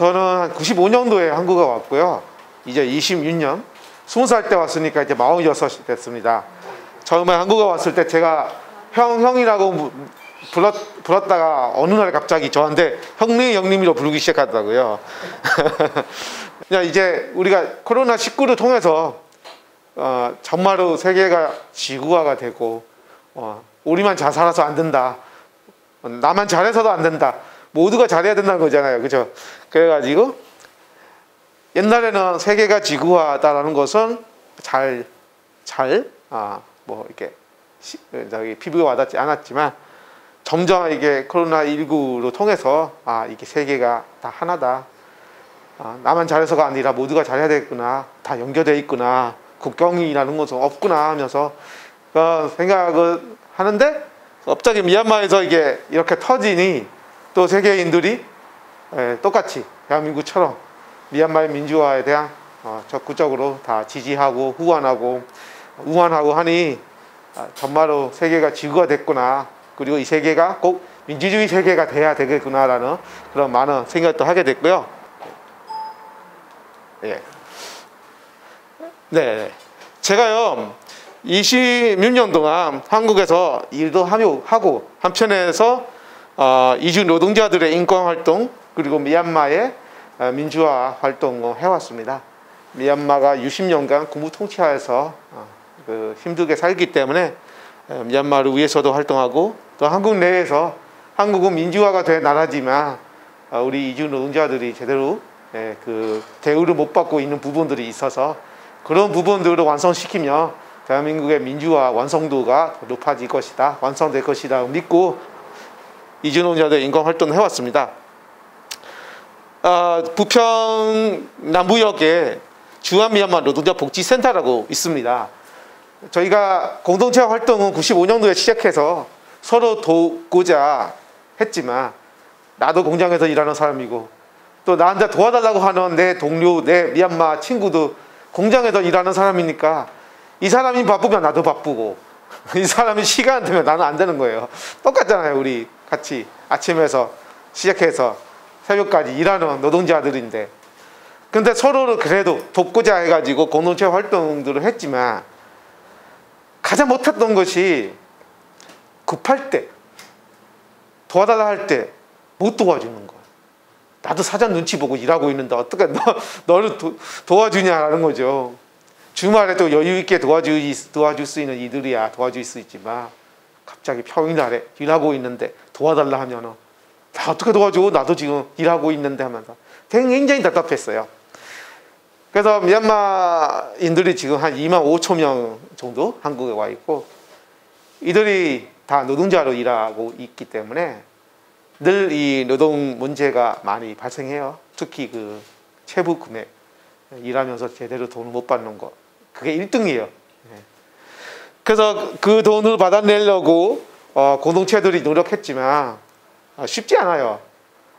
저는 한 95년도에 한국에 왔고요. 이제 26년, 20살 때 왔으니까 이제 46이 됐습니다. 처음에 한국에 왔을 때 제가 형이라고 불렀다가 어느 날 갑자기 저한테 형님으로 부르기 시작하더라고요. 그냥 이제 우리가 코로나19를 통해서 정말로 세계가 지구화가 되고 우리만 잘 살아서 안 된다. 나만 잘해서도 안 된다. 모두가 잘해야 된다는 거잖아요. 그죠? 그래가지고 옛날에는 세계가 지구화다라는 것은 뭐 이렇게 피부에 와닿지 않았지만 점점 이게 코로나19로 통해서 이게 세계가 다 하나다. 나만 잘해서가 아니라 모두가 잘해야 되겠구나. 다 연결되어 있구나. 국경이라는 것은 없구나 하면서 생각을 하는데 갑자기 미얀마에서 이게 이렇게 터지니 또 세계인들이 똑같이 대한민국처럼 미얀마의 민주화에 대한 적극적으로 다 지지하고 우환하고 하니 정말로 세계가 지구가 됐구나. 그리고 이 세계가 꼭 민주주의 세계가 돼야 되겠구나라는 그런 많은 생각도 하게 됐고요. 예. 네. 제가요, 26년 동안 한국에서 일도 하고, 한편에서 이주 노동자들의 인권 활동, 그리고 미얀마의 민주화 활동을 해왔습니다. 미얀마가 60년간 군부 통치하에서 힘들게 살기 때문에 미얀마를 위해서도 활동하고, 또 한국 내에서 한국은 민주화가 된 나라지만 우리 이주 노동자들이 제대로 그 대우를 못 받고 있는 부분들이 있어서 그런 부분들을 완성시키며 대한민국의 민주화 완성도가 높아질 것이다, 완성될 것이다 믿고 이주 노동자들 인권 활동을 해왔습니다. 부평 남부역에 주한미얀마 노동자 복지센터라고 있습니다. 저희가 공동체 활동은 95년도에 시작해서 서로 돕고자 했지만 나도 공장에서 일하는 사람이고 또 나한테 도와달라고 하는 내 동료, 내 미얀마 친구도 공장에서 일하는 사람이니까 이 사람이 바쁘면 나도 바쁘고 이 사람이 시간 되면 나는 안 되는 거예요. 똑같잖아요. 우리 같이 아침에서 시작해서 새벽까지 일하는 노동자들인데 근데 서로를 그래도 돕고자 해가지고 공동체 활동들을 했지만 가장 못했던 것이 급할 때 도와달라 할 때 못 도와주는 거야. 나도 사장 눈치 보고 일하고 있는데 어떻게 너를 도와주냐라는 거죠. 주말에 또 여유 있게 도와줄 수 있는 이들이야 도와줄 수 있지만 갑자기 평일날에 일하고 있는데 도와달라 하면은 나 어떻게 도와줘? 나도 지금 일하고 있는데 하면서 굉장히 답답했어요. 그래서 미얀마인들이 지금 한 2만 5천 명 정도 한국에 와 있고 이들이 다 노동자로 일하고 있기 때문에 늘 이 노동 문제가 많이 발생해요. 특히 그 체부 금액 일하면서 제대로 돈을 못 받는 거 그게 1등이에요. 그래서 그 돈을 받아내려고 공동체들이 노력했지만 쉽지 않아요.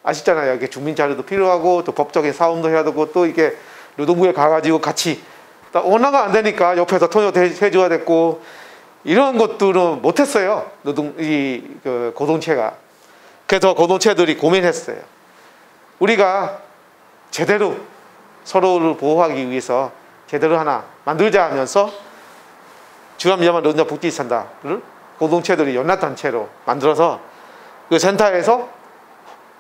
아시잖아요. 이게 주민 자료도 필요하고 또 법적인 사업도 해야 되고 또 이게 노동부에 가가지고 같이 원화가 안 되니까 옆에서 통역 해줘야 됐고 이런 것들은 못했어요. 그 공동체가. 그래서 공동체들이 고민했어요. 우리가 제대로 서로를 보호하기 위해서 제대로 하나 만들자 하면서 주한미얀마 노동자 복지센터를 공동체들이 연합단체로 만들어서 그 센터에서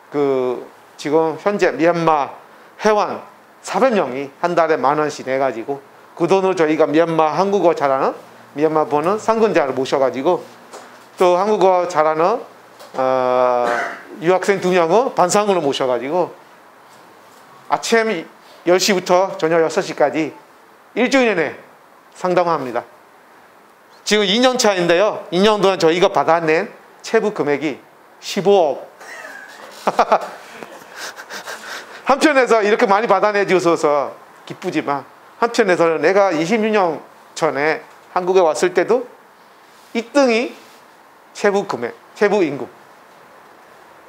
그 지금 현재 미얀마 회원 400명이 한 달에 10,000원씩 내가지고 그 돈을 저희가 미얀마 한국어 잘하는 미얀마 보는 상근자를 모셔가지고 또 한국어 잘하는 유학생 2명을 반상으로 모셔가지고 아침 10시부터 저녁 6시까지 일주일 내내 상담합니다. 지금 2년 차인데요. 2년 동안 저희가 받아낸 체부 금액이 15억. 한편에서 이렇게 많이 받아내 주셔서 기쁘지만 한편에서는 내가 26년 전에 한국에 왔을 때도 1등이 체부 금액, 체부 임금.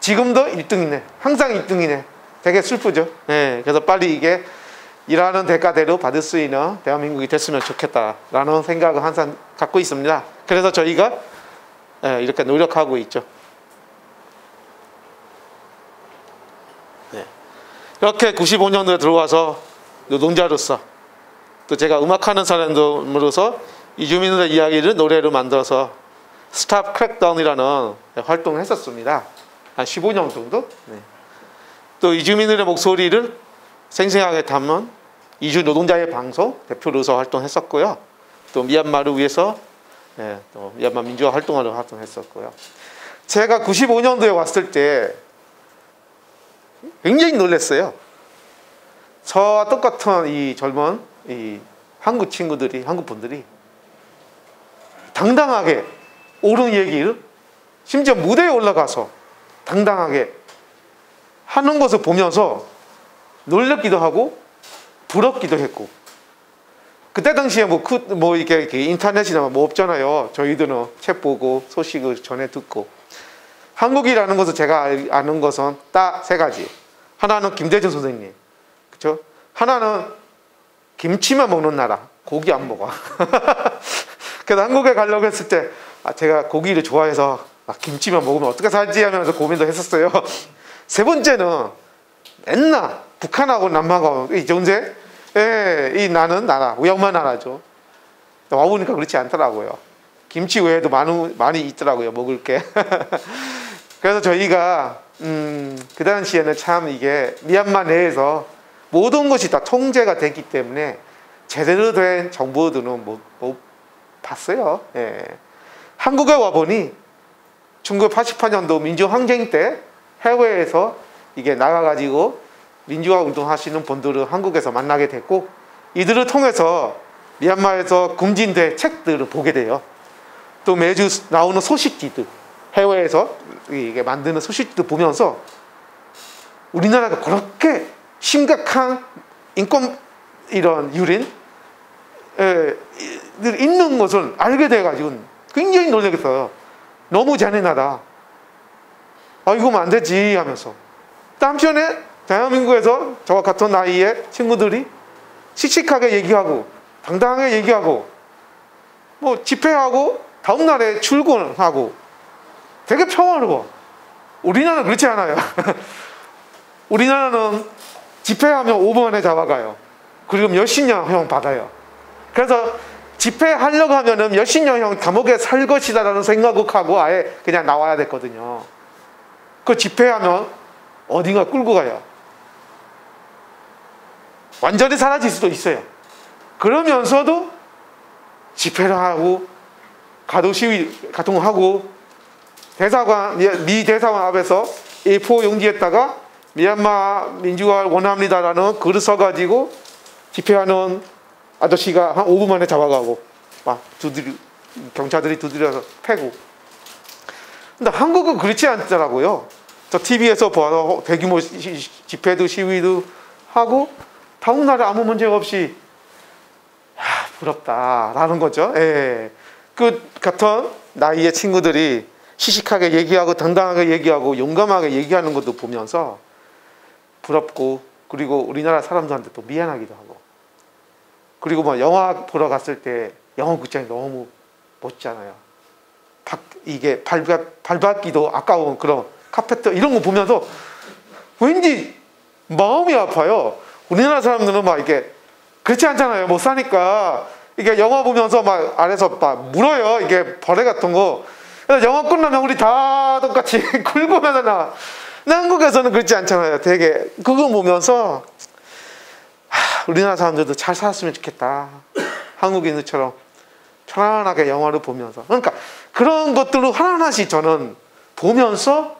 지금도 1등이네. 항상 1등이네. 되게 슬프죠. 네, 그래서 빨리 이게 일하는 대가대로 받을 수 있는 대한민국이 됐으면 좋겠다라는 생각을 항상 갖고 있습니다. 그래서 저희가 이렇게 노력하고 있죠. 네. 이렇게 95년도에 들어와서 노동자로서 또 제가 음악하는 사람으로서 이주민들의 이야기를 노래로 만들어서 스탑 크랙다운이라는 활동을 했었습니다. 한 15년 정도. 네. 또 이주민들의 목소리를 생생하게 담은 이주 노동자의 방송 대표로서 활동했었고요. 또 미얀마를 위해서 또 미얀마 민주화 활동하러 활동했었고요. 제가 95년도에 왔을 때 굉장히 놀랐어요. 저와 똑같은 이 젊은 이 한국 친구들이, 한국 분들이 당당하게 옳은 얘기를 심지어 무대에 올라가서 당당하게 하는 것을 보면서 놀랍기도 하고 부럽기도 했고, 그때 당시에 뭐 이렇게 인터넷이나 뭐 없잖아요. 저희들은 책 보고 소식을 전해 듣고. 한국이라는 것을 제가 아는 것은 딱 세 가지. 하나는 김대중 선생님, 그렇죠? 하나는 김치만 먹는 나라, 고기 안 먹어. 그래서 한국에 가려고 했을 때 제가 고기를 좋아해서 김치만 먹으면 어떻게 살지 하면서 고민도 했었어요. 세 번째는 맨날 북한하고 남한하고 이 존재, 이 나는 나라, 우영만 나라죠. 와보니까 그렇지 않더라고요. 김치 외에도 많이 있더라고요, 먹을 게. 그래서 저희가 그 당시에는 참 이게 미얀마 내에서 모든 것이 다 통제가 됐기 때문에 제대로 된 정보들은 못 봤어요. 예. 한국에 와보니 1988년도 민주항쟁 때 해외에서 이게 나가가지고 민주화 운동하시는 분들을 한국에서 만나게 됐고, 이들을 통해서 미얀마에서 금진된 책들을 보게 돼요. 또 매주 나오는 소식지들, 해외에서 이게 만드는 소식지들 보면서 우리나라가 그렇게 심각한 인권 이런 유린 있는 것을 알게 돼가지고 굉장히 놀라겠어요. 너무 잔인하다. 이거면 안 되지 하면서. 또 한편에 대한민국에서 저와 같은 나이의 친구들이 씩씩하게 얘기하고 당당하게 얘기하고 뭐 집회하고 다음날에 출근하고 되게 평화로워. 우리나라는 그렇지 않아요. 우리나라는 집회하면 5분 안에 잡아가요. 그리고 몇십 년형 받아요. 그래서 집회하려고 하면은 몇십 년형 감옥에 살 것이다라는 생각을 하고 아예 그냥 나와야 됐거든요. 그 집회하면 어딘가 끌고 가요. 완전히 사라질 수도 있어요. 그러면서도 집회를 하고 가도 시위 가동하고 미 대사관 앞에서 A4 용지에다가 미얀마 민주화를 원합니다라는 글을 써가지고 집회하는 아저씨가 한 5분 만에 잡아가고 막 경찰들이 두드려서 패고. 근데 한국은 그렇지 않더라고요. 저 TV에서 봐서 대규모 집회도 시위도 하고 다음날에 아무 문제 없이 부럽다라는 거죠. 예. 그 같은 나이의 친구들이 시식하게 얘기하고 당당하게 얘기하고 용감하게 얘기하는 것도 보면서 부럽고, 그리고 우리나라 사람들한테 또 미안하기도 하고, 그리고 뭐 영화 보러 갔을 때 영화 극장이 너무 멋지잖아요. 이게 밟았기도 아까운 그런 카페트 이런 거 보면서 왠지 마음이 아파요. 우리나라 사람들은 막 이게 그렇지 않잖아요. 못 사니까 이게 영화 보면서 막 안에서 막 물어요. 이게 벌레 같은 거. 그래서 영화 끝나면 우리 다 똑같이 긁으면서 나. 한국에서는 그렇지 않잖아요. 되게 그거 보면서 우리나라 사람들도 잘 살았으면 좋겠다. 한국인들처럼 편안하게 영화를 보면서. 그러니까 그런 것들을 하나하나씩 저는 보면서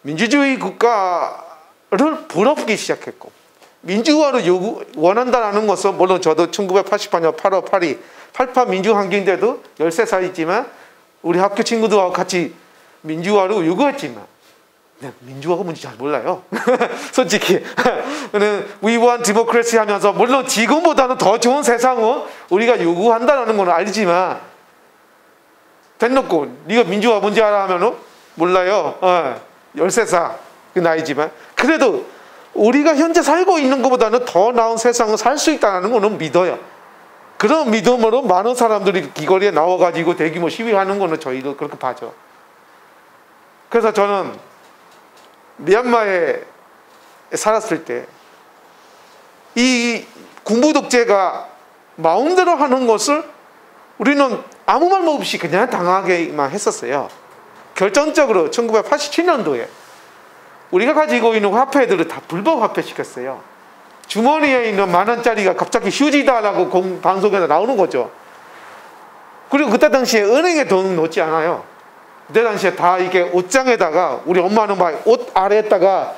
민주주의 국가를 부럽기 시작했고, 민주화를 원한다는 것은 물론 저도 1988년 8월 8일 88 민주항쟁 때도 13살이지만 우리 학교 친구들하고 같이 민주화를 요구했지만 민주화가 뭔지 잘 몰라요. 솔직히 We want democracy 하면서 물론 지금보다는 더 좋은 세상을 우리가 요구한다는 건 알지만 대놓고 네가 민주화 뭔지 알아 하면은 몰라요. 13살 그 나이지만 그래도 우리가 현재 살고 있는 것보다는 더 나은 세상을 살 수 있다는 거는 믿어요. 그런 믿음으로 많은 사람들이 길거리에 나와가지고 대규모 시위하는 거는 저희도 그렇게 봐죠. 그래서 저는 미얀마에 살았을 때 이 군부 독재가 마음대로 하는 것을 우리는 아무 말 없이 그냥 당하게만 했었어요. 결정적으로 1987년도에 우리가 가지고 있는 화폐들을 다 불법 화폐시켰어요. 주머니에 있는 10,000원짜리가 갑자기 휴지다라고 방송에서 나오는 거죠. 그리고 그때 당시에 은행에 돈 넣지 않아요. 그때 당시에 다 이게 옷장에다가, 우리 엄마는 막 옷 아래에다가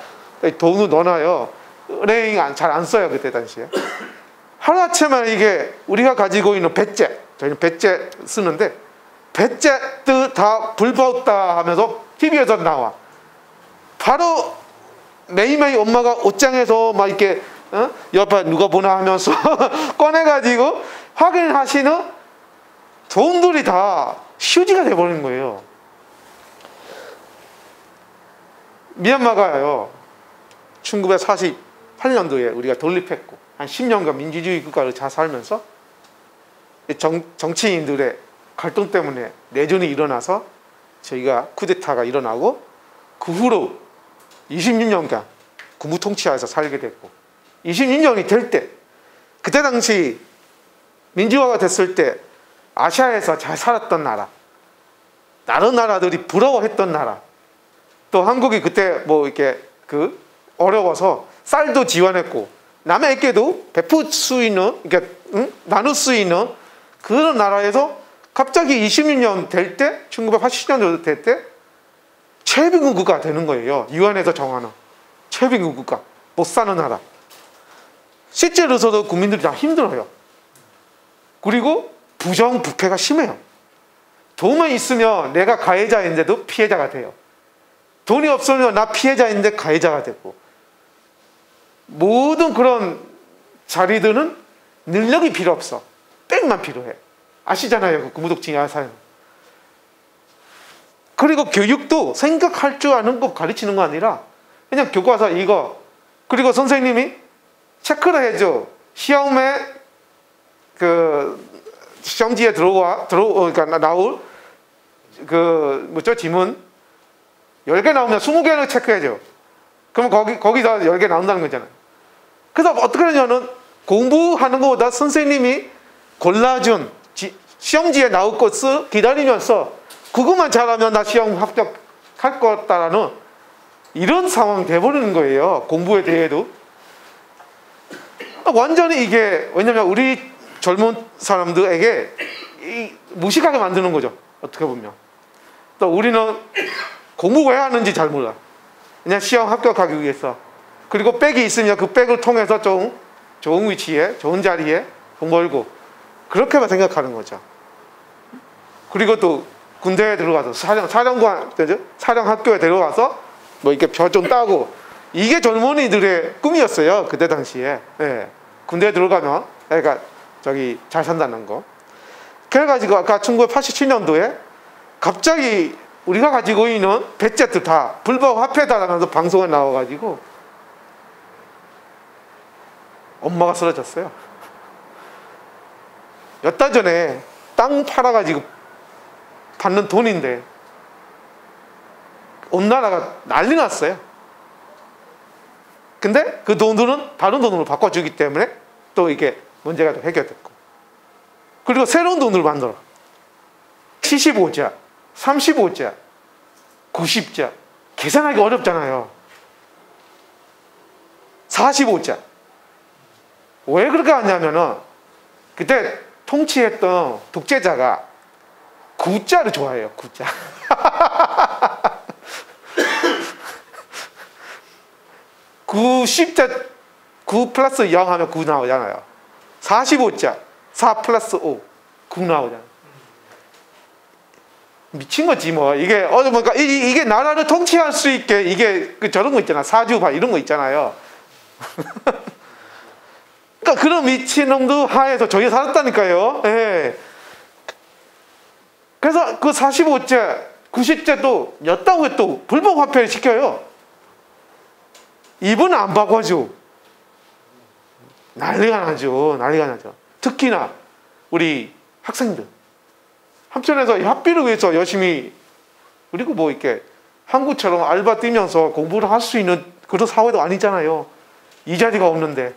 돈을 넣어놔요. 은행 잘 안 써요, 그때 당시에. 하루아침에 이게 우리가 가지고 있는 배째, 저희는 배째 쓰는데, 배째도 다 불법다 하면서 TV에서 나와. 바로 매일매일 엄마가 옷장에서 막 이렇게 옆에 누가 보나 하면서 꺼내가지고 확인하시는 돈들이 다 휴지가 돼버리는 거예요. 미얀마가요, 1948년도에 우리가 독립했고 한 10년간 민주주의 국가를 잘 살면서 정치인들의 갈등 때문에 내전이 일어나서 저희가 쿠데타가 일어나고, 그 후로 26년간 군부 통치하에서 살게 됐고, 26년이 될 때, 그때 당시 민주화가 됐을 때 아시아에서 잘 살았던 나라, 다른 나라들이 부러워했던 나라, 또 한국이 그때 뭐 이렇게 어려워서 쌀도 지원했고 남에게도 베풀 수 있는, 그러니까 나눌 수 있는 그런 나라에서 갑자기 26년 될 때, 1980년 될 때 최빈국 국가가 되는 거예요. 유엔에서 정하는 최빈국 국가, 못 사는 나라. 실제로서도 국민들이 다 힘들어요. 그리고 부정부패가 심해요. 돈만 있으면 내가 가해자인데도 피해자가 돼요. 돈이 없으면 나 피해자인데 가해자가 되고, 모든 그런 자리들은 능력이 필요 없어. 백만 필요해. 아시잖아요, 그 군부독재 야사는. 그리고 교육도 생각할 줄 아는 거 가르치는 거 아니라 그냥 교과서 이거, 그리고 선생님이 체크를 해줘. 시험에 시험지에 그러니까 나올 지문 10개 나오면 20개를 체크해줘. 그러면 거기서 10개 나온다는 거잖아요. 그래서 어떻게 하냐면 공부하는 것보다 선생님이 골라준 시험지에 나올 것을 기다리면서 그것만 잘하면 나 시험 합격할 것 같다라는 이런 상황이 돼버리는 거예요. 공부에 대해도. 완전히 이게, 왜냐면 우리 젊은 사람들에게 무식하게 만드는 거죠. 어떻게 보면. 또 우리는 공부 왜 하는지 잘 몰라. 그냥 시험 합격하기 위해서. 그리고 백이 있으면 그 백을 통해서 좀 좋은 위치에, 좋은 자리에 돈 벌고, 그렇게만 생각하는 거죠. 그리고 또 군대에 들어가서 사령학교에 들어가서 뭐 이렇게 벼 좀 따고, 이게 젊은이들의 꿈이었어요, 그때 당시에. 네. 군대에 들어가면 그러니까 잘 산다는 거. 그래가지고 아까 1987년도에 갑자기 우리가 가지고 있는 배째들 다 불법 화폐다라면서 방송에 나와가지고 엄마가 쓰러졌어요. 몇 달 전에 땅 팔아가지고 받는 돈인데 온 나라가 난리 났어요. 근데 그 돈들은 다른 돈으로 바꿔주기 때문에 또 이게 문제가 좀 해결됐고, 그리고 새로운 돈을 만들어. 75자, 35자, 90자. 계산하기 어렵잖아요. 45자. 왜 그렇게 하냐면은 그때 통치했던 독재자가 9자를 좋아해요. 9자. 90자, 9 플러스 0 하면 9 나오잖아요. 45자, 4 플러스 5, 9 나오잖아요. 미친 거지 뭐. 이게 그러니까 이게 나라를 통치할 수 있게, 이게 저런 거 있잖아, 사주파 이런 거 있잖아요. 그러니까 그런 미친놈도 하에서 저희 살았다니까요. 예. 그래서 그 45자, 90자도 몇 달 후에 또 불법 화폐를 시켜요. 이번은 안 바꿔줘. 난리가 나죠. 특히나 우리 학생들. 한편에서 학비를 위해서 열심히, 그리고 뭐 이렇게 한국처럼 알바 뛰면서 공부를 할 수 있는 그런 사회도 아니잖아요. 이 자리가 없는데.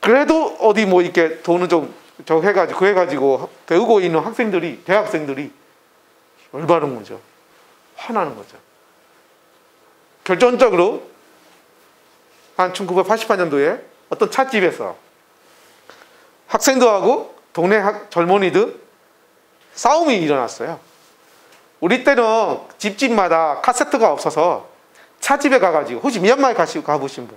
그래도 어디 뭐 이렇게 돈을 좀 저 해가지고 그 해가지고 배우고 있는 학생들이 대학생들이 열받은 거죠. 화나는 거죠. 결정적으로 한 1988년도에 어떤 찻집에서 학생들하고 동네 젊은이들 싸움이 일어났어요. 우리 때는 집집마다 카세트가 없어서 찻집에 가가지고, 혹시 미얀마에 가보신 분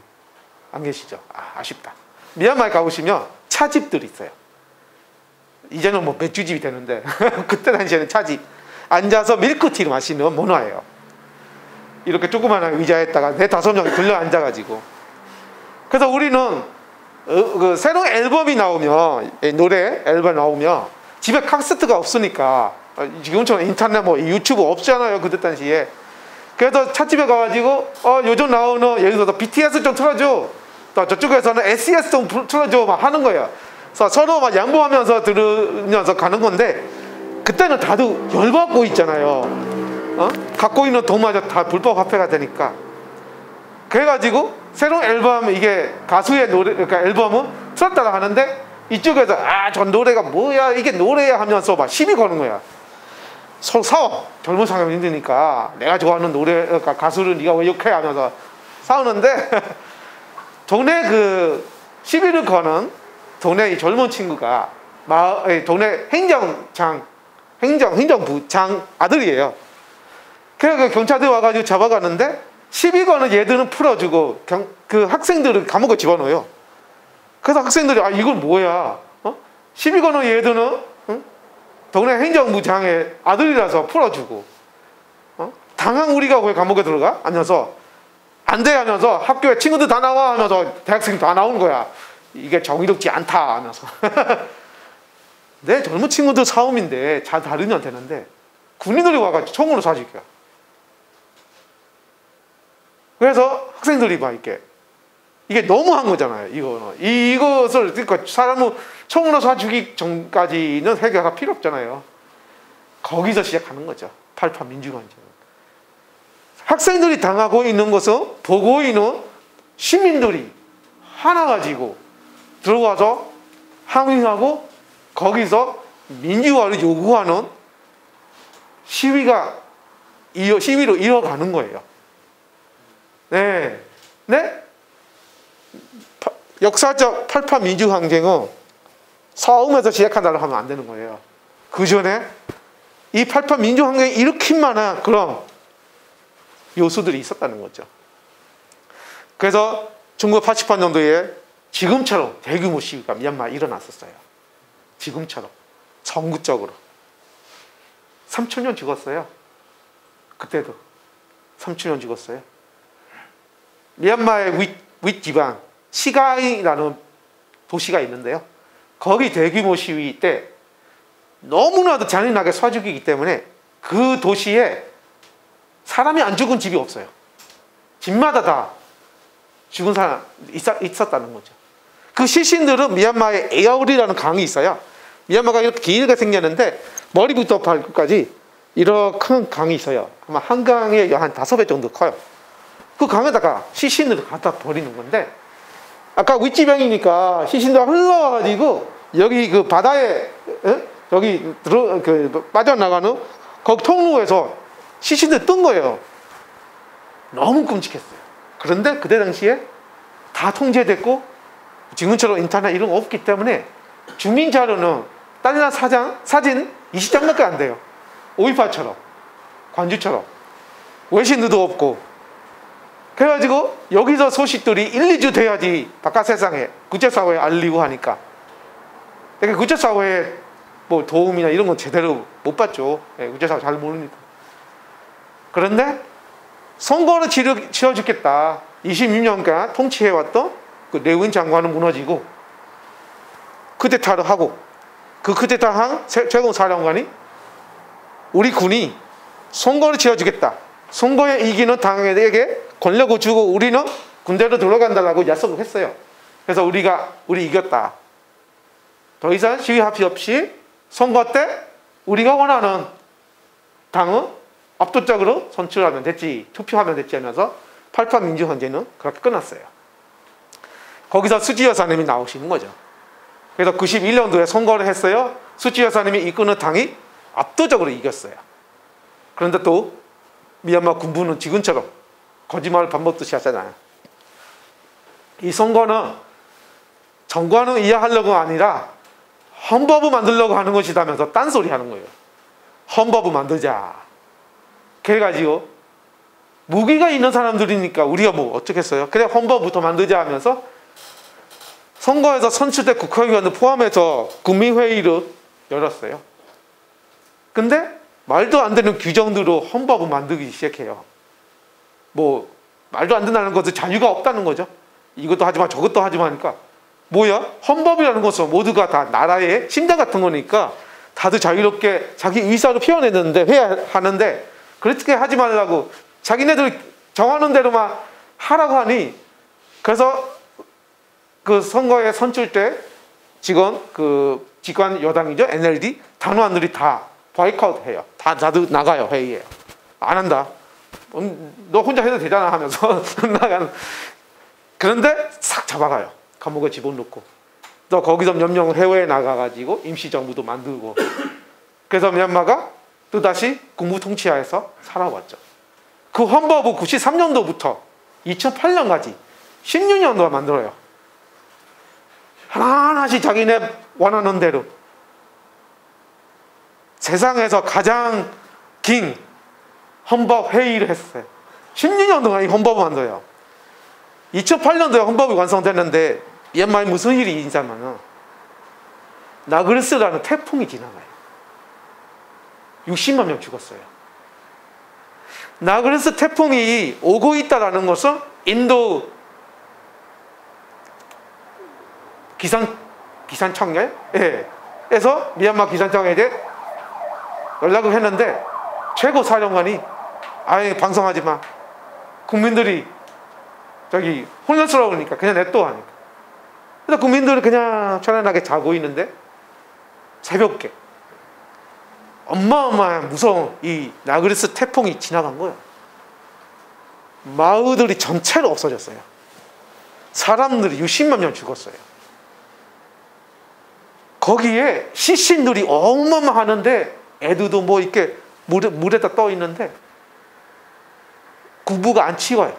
안 계시죠? 아쉽다. 미얀마에 가보시면 찻집들이 있어요. 이제는 뭐 맥주집이 되는데 그때 당시에는 찻집, 앉아서 밀크티를 마시는 문화예요. 이렇게 조그마한 의자에다가 4-5명이 들려 앉아가지고. 그래서 우리는 그 새로운 앨범이 나오면, 노래 앨범 나오면 집에 카세트가 없으니까, 지금처럼 인터넷 뭐 유튜브 없잖아요 그때 당시에. 그래서 찻집에 가가지고 요즘 나오는, 예를 들어서 BTS 좀 틀어줘, 또 저쪽에서는 SES 좀 틀어줘 막 하는 거예요. 그래서 서로 막 양보하면서 들으면서 가는 건데, 그때는 다들 열받고 있잖아요. 갖고 있는 돈마저 다 불법 화폐가 되니까. 그래가지고 새로운 앨범, 이게 가수의 노래, 그러니까 앨범은 틀었다가 하는데, 이쪽에서 저 노래가 뭐야, 이게 노래야 하면서 막 시비 거는 거야. 서로 싸워. 젊은 사람이 힘드니까 내가 좋아하는 노래, 그러니까 가수를 네가 왜 욕해 하면서 싸우는데 동네 그 시비를 거는 동네 이 젊은 친구가 동네 행정부장 아들이에요. 그래서 경찰들이 와가지고 잡아가는데, 시비 거는 얘들은 풀어주고 그 학생들을 감옥에 집어넣어요. 그래서 학생들이 이건 뭐야, 시비 거는 얘들은 동네 행정부장의 아들이라서 풀어주고, 당한 우리가 왜 감옥에 들어가? 하면서 안 돼 하면서 학교에 친구들 다 나와 하면서 대학생이 다 나오는 거야. 이게 정의롭지 않다 하면서. 내 젊은 친구들 싸움인데 잘 다루면 되는데 군인들이 와가지고 총으로 쏴 죽여. 그래서 학생들이 막 이게 너무한 거잖아요. 이것을, 그러니까 사람은 총으로 쏴 죽이기 전까지는 해결가 필요 없잖아요. 거기서 시작하는 거죠. 88 민주항쟁은. 학생들이 당하고 있는 것을 보고 있는 시민들이 하나 가지고 들어가서 항의하고, 거기서 민주화를 요구하는 시위로 이어가는 거예요. 네. 역사적 88 민주항쟁은 싸움에서 시작한다고 하면 안 되는 거예요. 그 전에 이 88 민주항쟁이 일으킨 만한 그런 요소들이 있었다는 거죠. 그래서 1988년도에 지금처럼 대규모 시위가 미얀마에 일어났었어요. 지금처럼 전국적으로 3,000명 죽었어요. 그때도 3,000명 죽었어요. 미얀마의 윗지방 시가이라는 도시가 있는데요, 거기 대규모 시위 때 너무나도 잔인하게 쏴 죽이기 때문에 그 도시에 사람이 안 죽은 집이 없어요. 집마다 다 죽은 사람 있었다는 거죠. 그 시신들은 미얀마에 에어울이라는 강이 있어요. 미얀마가 이렇게 길게 생겼는데 머리부터 발끝까지 이렇게 큰 강이 있어요. 아마 한강의 한 5배 정도 커요. 그 강에다가 시신을 갖다 버리는 건데, 아까 윗지방이니까 시신도 흘러가지고 여기 그 바다에 여기 빠져나가는 거기 통로에서 시신들 뜬 거예요. 너무 끔찍했어요. 그런데 그때 당시에 다 통제됐고, 지금처럼 인터넷 이런 거 없기 때문에 주민 자료는 딸이나 사진 20장밖에 안 돼요. 오이파처럼, 관주처럼 외신도 없고. 그래가지고 여기서 소식들이 1, 2주 돼야지 바깥 세상에, 국제사회에 알리고 하니까, 그러니까 국제사회에 뭐 도움이나 이런 건 제대로 못 받죠. 국제사회 잘 모르니까. 그런데 선거를 치러주겠다. 26년간 통치해왔던 그 레윈 장관은 무너지고 쿠데타를 하고, 그 쿠데타한 최고 사령관이 우리 군이 선거를 치러주겠다. 선거에 이기는 당에게 권력을 주고 우리는 군대로 들어간다라고 약속을 했어요. 그래서 우리 이겼다. 더 이상 시위 합의 없이 선거 때 우리가 원하는 당은 압도적으로 선출하면 됐지, 투표하면 됐지 하면서 88 민주항쟁은 그렇게 끝났어요. 거기서 수지 여사님이 나오시는 거죠. 그래서 91년도에 선거를 했어요. 수지 여사님이 이끄는 당이 압도적으로 이겼어요. 그런데 또 미얀마 군부는 지금처럼 거짓말을 반복듯이 하잖아요. 이 선거는 정권을 이해하려고 아니라 헌법을 만들려고 하는 것이다면서 딴소리 하는 거예요. 헌법을 만들자. 그래가지고 무기가 있는 사람들이니까 우리가 뭐 어쩌겠어요. 그래 헌법부터 만들자 하면서 선거에서 선출된 국회의원을 포함해서 국민회의를 열었어요. 근데 말도 안 되는 규정들로 헌법을 만들기 시작해요. 뭐 말도 안 된다는 것은 자유가 없다는 거죠. 이것도 하지마 저것도 하지마 하니까 뭐야? 헌법이라는 것은 모두가 다 나라의 심장 같은 거니까 다들 자유롭게 자기 의사를 표현했는데 해야 하는데 그렇게 하지 말라고 자기네들이 정하는 대로만 하라고 하니 그래서 그 선거에 선출 때 지금 그 집권 여당이죠. NLD 단원들이 다 바이카웃 해요. 다들 나가요. 회의에. 안 한다. 너 혼자 해도 되잖아 하면서 나가는. 그런데 싹 잡아가요. 감옥에 집어넣고. 또 거기서 몇 명 해외에 나가가지고 임시정부도 만들고. 그래서 미얀마가 또다시 군부 통치하에서 살아왔죠. 그 헌법을 93년도부터 2008년까지 16년 동안 만들어요. 하나하나씩 자기네 원하는 대로. 세상에서 가장 긴 헌법 회의를 했어요. 16년 동안 이 헌법을 만들어요. 2008년도에 헌법이 완성됐는데 미얀마에 무슨 일이 있냐면은 나그르스라는 태풍이 지나가요. 60만 명 죽었어요. 나그르스 태풍이 오고 있다는 것은 인도 기상청에 에서 미얀마 기상청에 연락을 했는데 최고 사령관이 아예 방송하지 마. 국민들이 저기 혼란스러우니까 그냥 냅둬 하니까. 그래서 국민들은 그냥 편안하게 자고 있는데 새벽에 어마어마한 무서운 이 나그르스 태풍이 지나간 거예요. 마을들이 전체로 없어졌어요. 사람들이 60만 명 죽었어요. 거기에 시신들이 어마어마하는데 애들도 뭐 이렇게 물에다 떠 있는데 군부가 안 치워요.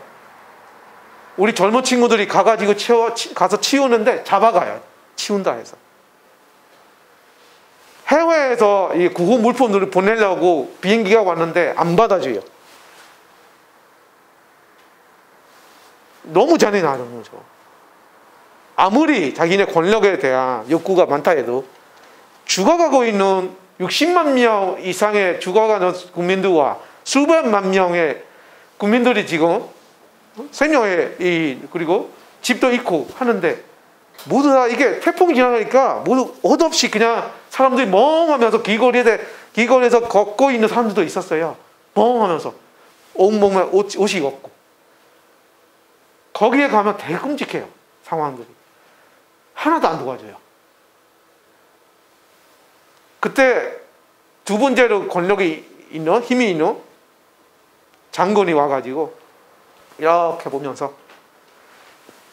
우리 젊은 친구들이 가가지고 가서 치우는데 잡아가요. 치운다 해서. 해외에서 이 구호 물품들을 보내려고 비행기가 왔는데 안 받아줘요. 너무 잔인하는 거죠. 아무리 자기네 권력에 대한 욕구가 많다 해도 죽어가고 있는 60만 명 이상의 죽어가는 국민들과 수백만 명의 국민들이 지금 생명에 그리고 집도 잃고 하는데 모두 다 이게 태풍이 지나가니까 모두 옷없이 그냥 사람들이 멍하면서 길거리에서 걷고 있는 사람들도 있었어요. 멍하면서 온몸에 옷이 없고 거기에 가면 되게 끔찍해요. 상황들이 하나도 안 도와줘요. 그때 두 번째로 권력이 있는 힘이 있는 장군이 와가지고 이렇게 보면서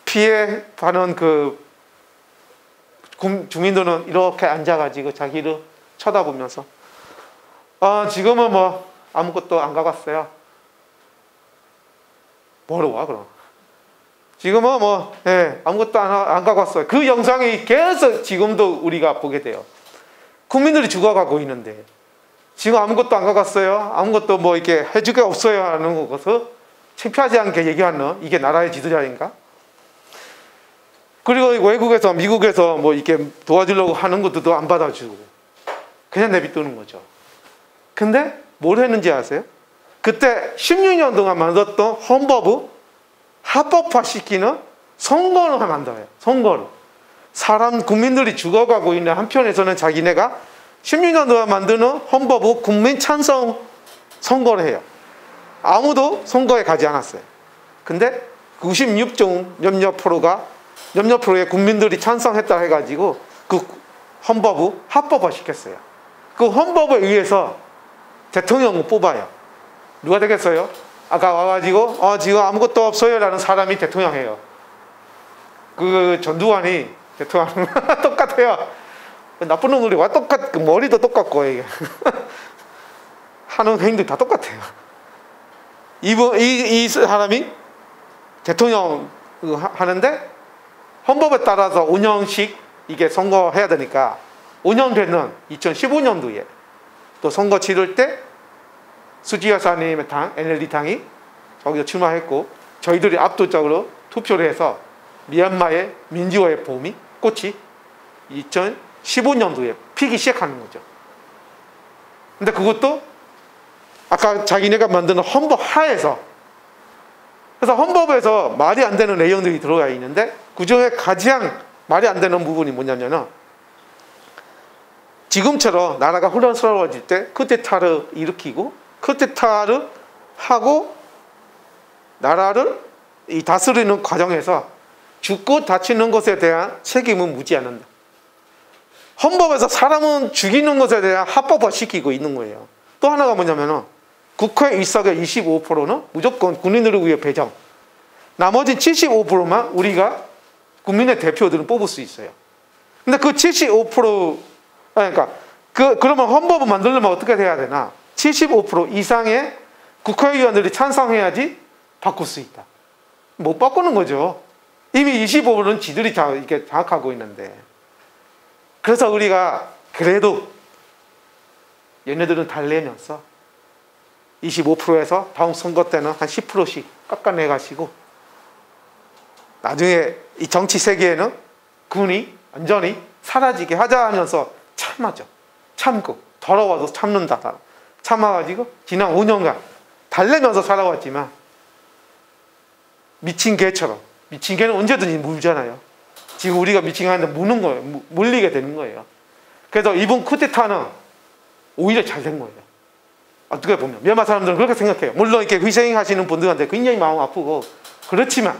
피해받는 그 주민들은 이렇게 앉아가지고 자기를 쳐다보면서 지금은 뭐 아무것도 안 가봤어요. 뭐로 와 그럼? 지금은 뭐 아무것도 안 가봤어요. 그 영상이 계속 지금도 우리가 보게 돼요. 국민들이 죽어가고 있는데 지금 아무것도 안 가봤어요. 아무것도 뭐 이렇게 해줄 게 없어요 하는 것을 창피하지 않게 얘기하는 이게 나라의 지도자인가? 그리고 외국에서 미국에서 뭐 이렇게 도와주려고 하는 것도 안 받아주고 그냥 내비두는 거죠. 근데 뭘 했는지 아세요? 그때 16년 동안 만들었던 헌법을 합법화시키는 선거를 만들어요. 선거를. 사람 국민들이 죽어가고 있는 한편에서는 자기네가 16년 동안 만드는 헌법을 국민 찬성 선거를 해요. 아무도 선거에 가지 않았어요. 근데 96점 몇몇 프로의 국민들이 찬성했다 해가지고 그 헌법을 합법화 시켰어요. 그 헌법에 의해서 대통령을 뽑아요. 누가 되겠어요? 아까 와가지고 지금 아무것도 없어요 라는 사람이 대통령이에요. 그 전두환이 대통령 똑같아요. 나쁜 놈들이 와 그 머리도 똑같고 이게 하는 행동이 다 똑같아요. 이 사람이 대통령 하는데 헌법에 따라서 5년씩 이게 선거해야 되니까 5년 되는 2015년도에 또 선거 치를 때 수지 여사님의 당 NLD 당이 저기서 출마했고 저희들이 압도적으로 투표를 해서 미얀마의 민주화의 봄이 꽃이 2015년도에 피기 시작하는 거죠. 근데 그것도 아까 자기네가 만드는 헌법 하에서, 그래서 헌법에서 말이 안 되는 내용들이 들어가 있는데 그중에 가장 말이 안 되는 부분이 뭐냐면은 지금처럼 나라가 혼란스러워질 때 쿠데타를 일으키고 쿠데타를 하고 나라를 이 다스리는 과정에서 죽고 다치는 것에 대한 책임은 묻지 않는다. 헌법에서 사람은 죽이는 것에 대한 합법화 시키고 있는 거예요. 또 하나가 뭐냐면은 국회 의석의 25%는 무조건 군인들을 위해 배정. 나머지 75%만 우리가 국민의 대표들은 뽑을 수 있어요. 근데 그 75% 그러니까 그러면 헌법을 만들려면 어떻게 돼야 되나? 75% 이상의 국회의원들이 찬성해야지 바꿀 수 있다. 못 바꾸는 거죠. 이미 25%는 지들이 다 이렇게 장악하고 있는데. 그래서 우리가 그래도 얘네들은 달래면서 25%에서 다음 선거 때는 한 10%씩 깎아내 가시고 나중에 이 정치 세계에는 군이 완전히 사라지게 하자 하면서 참았죠. 참고 더러워서 참는다. 참아가지고 지난 5년간 달래면서 살아왔지만 미친 개처럼, 미친 개는 언제든지 물잖아요. 지금 우리가 미친 개한테 무는 거예요. 물리게 되는 거예요. 그래서 이번 쿠데타는 오히려 잘 된 거예요. 어떻게 보면 미얀마 사람들은 그렇게 생각해요. 물론 이렇게 희생하시는 분들한테 굉장히 마음 아프고 그렇지만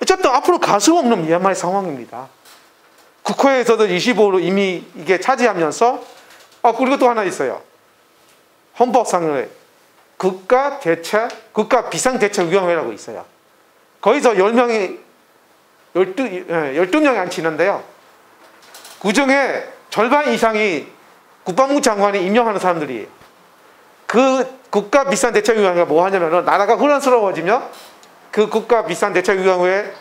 어쨌든 앞으로 갈 수 없는 미얀마의 상황입니다. 국회에서도 25로 이미 이게 차지하면서 그리고 또 하나 있어요. 헌법상의 국가 비상대책위원회라고 있어요. 거기서 10명이 12명이 앉히는데요. 그중에 절반 이상이 국방부 장관이 임명하는 사람들이에요. 그 국가 비상대책위원회가 뭐 하냐면 나라가 혼란스러워지면 그 국가 비상대책위원회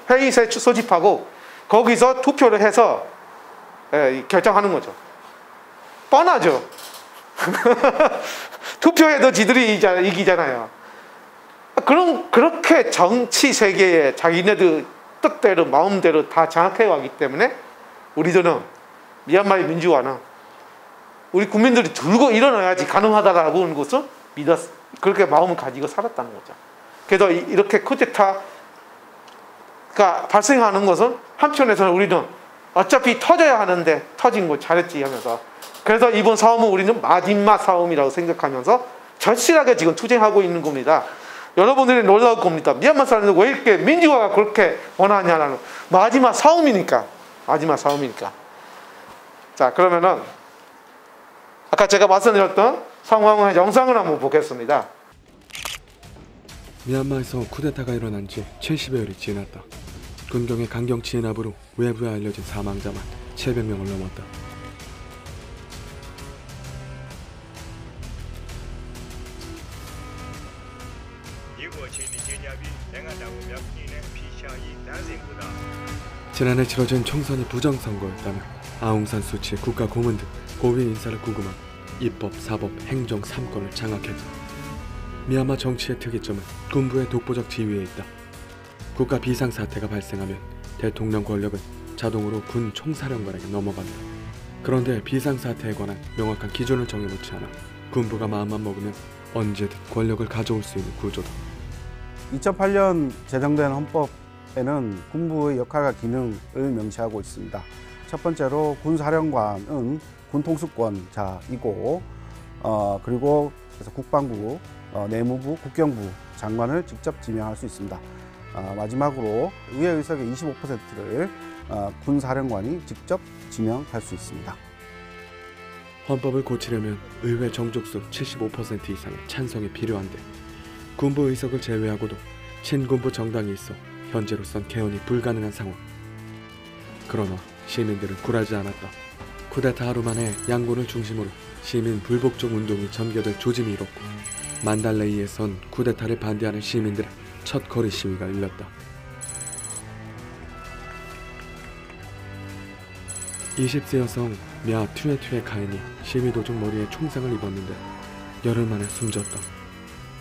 회의소에 소집하고 거기서 투표를 해서 결정하는 거죠. 뻔하죠. 투표해도 지들이 이기잖아요. 그렇게 정치 세계에 자기네들 뜻대로 마음대로 다 장악해 왔기 때문에 우리들은 미얀마의 민주화는 우리 국민들이 들고 일어나야지 가능하다라고 하는 것을 그렇게 마음을 가지고 살았다는 거죠. 그래서 이렇게 쿠데타가 발생하는 것은 한편에서는 우리는 어차피 터져야 하는데 터진 거 잘했지 하면서 그래서 이번 싸움은 우리는 마지막 싸움이라고 생각하면서 절실하게 지금 투쟁하고 있는 겁니다. 여러분들이 놀라울 겁니다. 미얀마 사람들 왜 이렇게 민주화가 그렇게 원하냐는 마지막 싸움이니까. 자, 그러면은 아까 제가 말씀드렸던 상황의 영상을 한번 보겠습니다. 미얀마에서 쿠데타가 일어난 지 70여일이 지났다. 군경의 강경 진압으로 외부에 알려진 사망자만 700명을 넘었다. 지난해 치러진 총선이 부정선거였다며 아웅산 수치의 국가 고문 등 고위 인사를 구금한 입법, 사법, 행정 3권을 장악했다. 미얀마 정치의 특이점은 군부의 독보적 지위에 있다. 국가 비상사태가 발생하면 대통령 권력은 자동으로 군 총사령관에게 넘어간다. 그런데 비상사태에 관한 명확한 기준을 정해놓지 않아 군부가 마음만 먹으면 언제든 권력을 가져올 수 있는 구조다. 2008년 제정된 헌법에는 군부의 역할과 기능을 명시하고 있습니다. 첫 번째로 군사령관은 군통수권자이고 그리고 그래서 국방부, 내무부, 국경부 장관을 직접 지명할 수 있습니다. 마지막으로 의회 의석의 25%를 군사령관이 직접 지명할 수 있습니다. 헌법을 고치려면 의회 정족수 75% 이상의 찬성이 필요한데 군부 의석을 제외하고도 친군부 정당이 있어 현재로선 개헌이 불가능한 상황. 그러나 시민들은 굴하지 않았다. 쿠데타 하루 만에 양곤을 중심으로 시민 불복종 운동이 전개될 조짐이 일었고 만달레이에선 쿠데타를 반대하는 시민들의 첫 거리 시위가 열렸다. 20세 여성 냐 튜에튜에 가인이 시위 도중 머리에 총상을 입었는데 열흘 만에 숨졌다.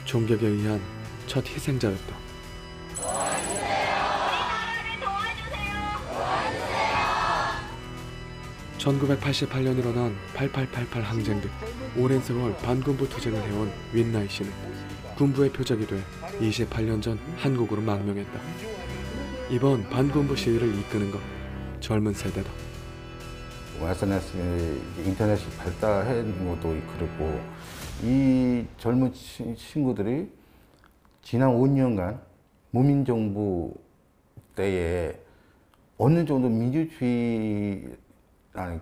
총격에 의한 첫 희생자였다. 1988년 일어난 8888 항쟁 등 오랜 세월 반군부 투쟁을 해온 윈나이 씨는 군부의 표적이 돼 28년 전 한국으로 망명했다. 이번 반군부 시위를 이끄는 건 젊은 세대다. SNS, 인터넷이 발달한 것도 그렇고 이 젊은 친구들이 지난 5년간 무민정부 때에 어느 정도 민주주의라는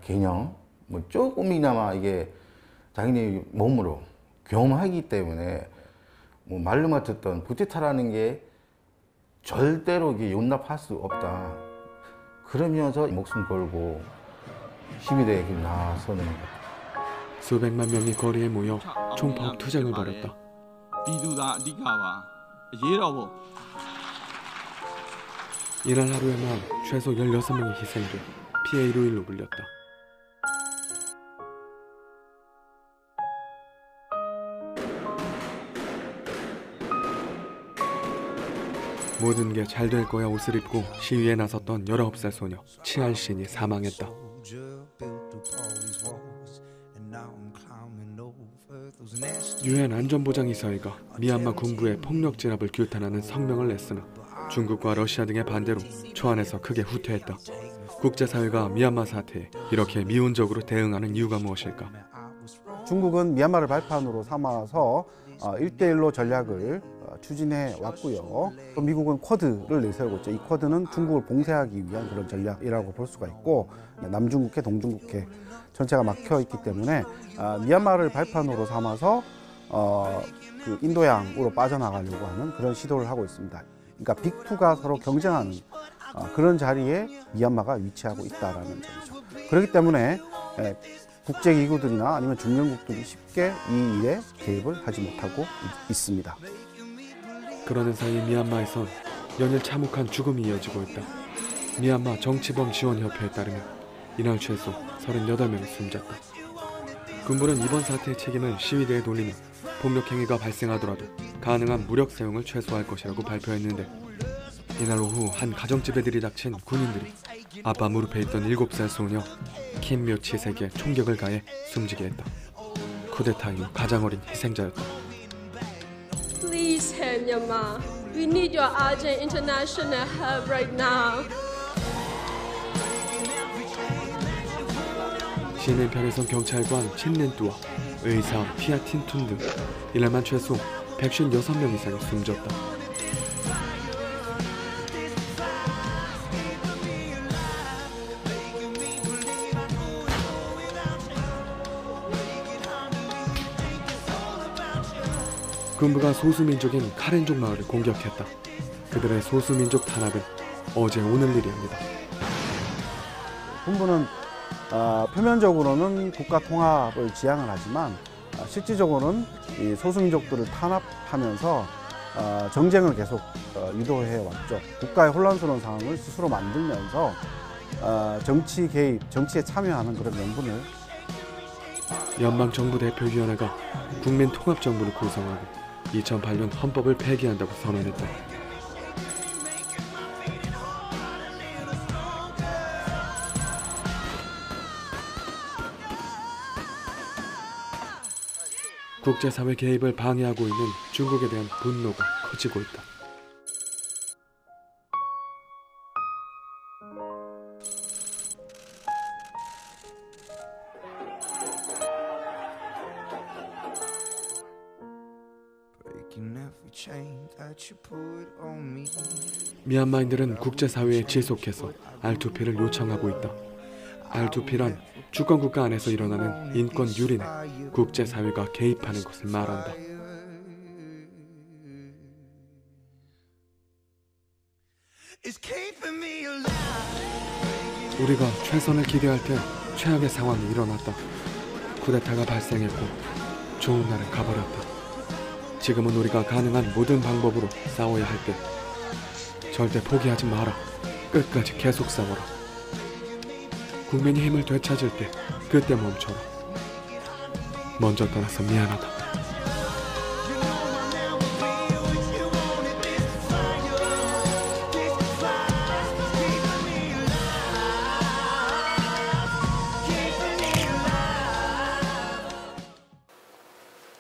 개념 뭐 조금이나마 이게 자기네 몸으로 경험하기 때문에 뭐 말로만 듣던 쿠데타라는 게 절대로 이게 용납할 수 없다. 그러면서 목숨 걸고 시위대에 나서는 것. 수백만 명이 거리에 모여 총파업 투쟁을 벌였다. 이날 하루에만 최소 16명이 희생돼 피해 151로 불렸다. 모든 게 잘 될 거야 옷을 입고 시위에 나섰던 19살 소녀 치알신이 사망했다. 유엔 안전보장이사회가 미얀마 군부의 폭력 진압을 규탄하는 성명을 냈으나 중국과 러시아 등의 반대로 초안에서 크게 후퇴했다. 국제사회가 미얀마 사태에 이렇게 미온적으로 대응하는 이유가 무엇일까? 중국은 미얀마를 발판으로 삼아서 1대1로 전략을 추진해 왔고요. 또 미국은 쿼드를 내세우고 있죠. 이 쿼드는 중국을 봉쇄하기 위한 그런 전략이라고 볼 수가 있고 남중국해, 동중국해 전체가 막혀 있기 때문에 미얀마를 발판으로 삼아서 그 인도양으로 빠져나가려고 하는 그런 시도를 하고 있습니다. 그러니까 빅2가 서로 경쟁하는 그런 자리에 미얀마가 위치하고 있다라는 점이죠. 그렇기 때문에 국제기구들이나 아니면 중연국들이 쉽게 이 일에 개입을 하지 못하고 있습니다. 그러는 사이 미얀마에선 연일 참혹한 죽음이 이어지고 있다. 미얀마 정치범 지원협회에 따르면 이날 최소 38명이 숨졌다. 군부는 이번 사태의 책임을 시위대에 돌리며 폭력행위가 발생하더라도 가능한 무력 사용을 최소화할 것이라고 발표했는데 이날 오후 한 가정집에 들이닥친 군인들이 아빠 무릎에 있던 7살 소녀 킴 묘치색에 총격을 가해 숨지게 했다. 쿠데타 이후 가장 어린 희생자였다. Please help Myanmar. We need your urgent international help right now. 시민 편의선 경찰관 첸넨뚜와 의사 피아틴툰 등 이날만 최소 156명 이상이 숨졌다. 군부가 소수민족인 카렌족 마을을 공격했다. 그들의 소수민족 탄압은 어제 오늘 일이옵니다. 군부는 표면적으로는 국가 통합을 지향을 하지만 실질적으로는 이 소수민족들을 탄압하면서 정쟁을 계속 유도해 왔죠. 국가의 혼란스러운 상황을 스스로 만들면서 정치 개입, 정치에 참여하는 그런 명분을 연방정부대표위원회가 국민통합정부를 구성하고 2008년 헌법을 폐기한다고 선언했다. 국제사회 개입을 방해하고 있는 중국에 대한 분노가 커지고 있다. 미얀마인들은 국제사회에 지속해서 R2P를 요청하고 있다. R2P란 주권국가 안에서 일어나는 인권 유린에 국제사회가 개입하는 것을 말한다. 우리가 최선을 기대할 때 최악의 상황이 일어났다. 쿠데타가 발생했고 좋은 날은 가버렸다. 지금은 우리가 가능한 모든 방법으로 싸워야 할 때 절대 포기하지 마라. 끝까지 계속 싸워라. 국민이 힘을 되찾을 때 그때 멈춰라. 먼저 떠나서 미안하다.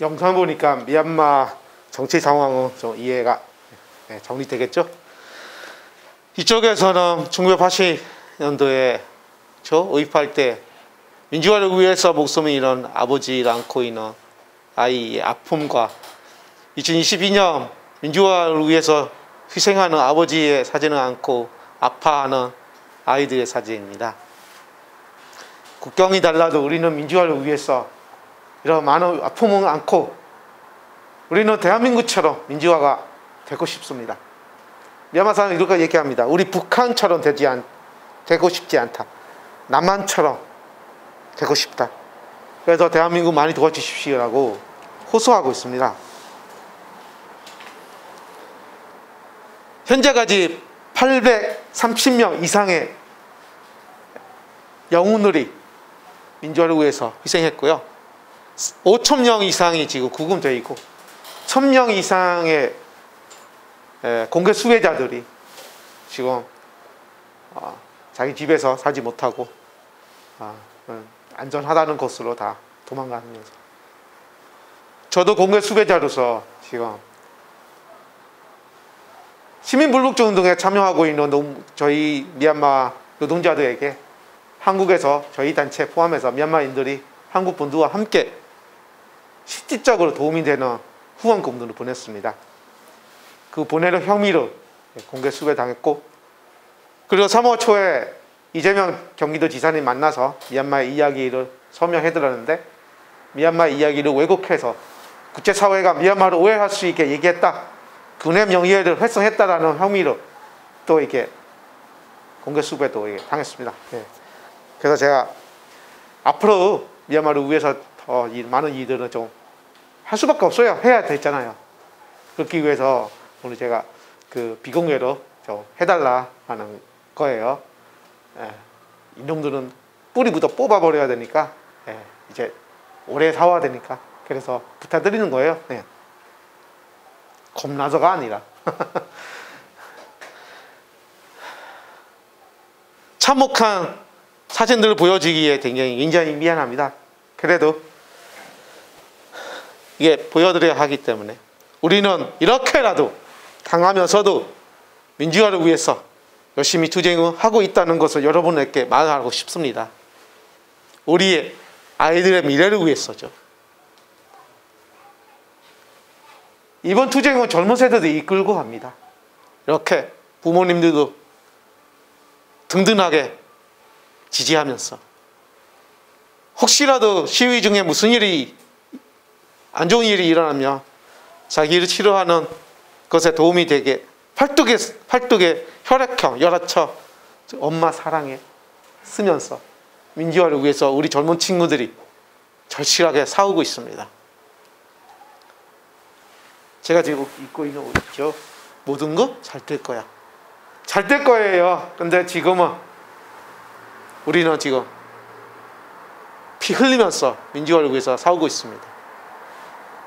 영상 보니까 미얀마 정치 상황은 좀 이해가 정리되겠죠? 이쪽에서는 1980년도에 저 의입할 때 민주화를 위해서 목숨을 잃은 아버지를 안고 있는 아이의 아픔과 2022년 민주화를 위해서 희생하는 아버지의 사진을 안고 아파하는 아이들의 사진입니다. 국경이 달라도 우리는 민주화를 위해서 이런 많은 아픔을 안고 우리는 대한민국처럼 민주화가 되고 싶습니다. 미얀마 사람은 이렇게 얘기합니다. 우리 북한처럼 되고 싶지 않다. 남한처럼 되고 싶다. 그래서 대한민국 많이 도와주십시오라고 호소하고 있습니다. 현재까지 830명 이상의 영웅들이 민주화를 위해서 희생했고요. 5,000명 이상이 지금 구금되어 있고 1,000명 이상의 공개 수배자들이 지금 자기 집에서 살지 못하고 안전하다는 곳으로 다 도망가면서 저도 공개 수배자로서 지금 시민불복종운동에 참여하고 있는 저희 미얀마 노동자들에게 한국에서 저희 단체 포함해서 미얀마인들이 한국 본부와 함께 실질적으로 도움이 되는 후원금들을 보냈습니다. 그 보내는 혐의로 공개 수배당했고 그리고 3월 초에 이재명 경기도지사님 만나서 미얀마의 이야기를 서명해드렸는데 미얀마 이야기를 왜곡해서 국제사회가 미얀마를 오해할 수 있게 얘기했다. 군의 명예를 훼손했다라는 혐의로 또 이렇게 공개 수배도 당했습니다. 그래서 제가 앞으로 미얀마를 위해서 더 많은 일들을 좀 할 수밖에 없어요. 해야 됐잖아요. 그렇기 위해서 오늘 제가 그 비공개로 좀 해달라 하는 거예요. 이놈들은 뿌리부터 뽑아버려야 되니까 이제 오래 사와야 되니까 그래서 부탁드리는 거예요. 겁나서가 아니라 참혹한 사진들을 보여주기에 굉장히 미안합니다. 그래도 이게 보여드려야 하기 때문에 우리는 이렇게라도 당하면서도 민주화를 위해서 열심히 투쟁을 하고 있다는 것을 여러분에게 말하고 싶습니다. 우리의 아이들의 미래를 위해서죠. 이번 투쟁은 젊은 세대들이 이끌고 갑니다. 이렇게 부모님들도 든든하게 지지하면서 혹시라도 시위 중에 무슨 일이 안 좋은 일이 일어나면 자기를 치료하는 것에 도움이 되게 팔뚝에 혈액형, 열화처, 엄마 사랑에 쓰면서 민주화를 위해서 우리 젊은 친구들이 절실하게 싸우고 있습니다. 제가 지금 입고 있는 옷 있죠? 모든 거 잘 될 거야. 잘 될 거예요. 근데 지금은 우리는 지금 피 흘리면서 민주화를 위해서 싸우고 있습니다.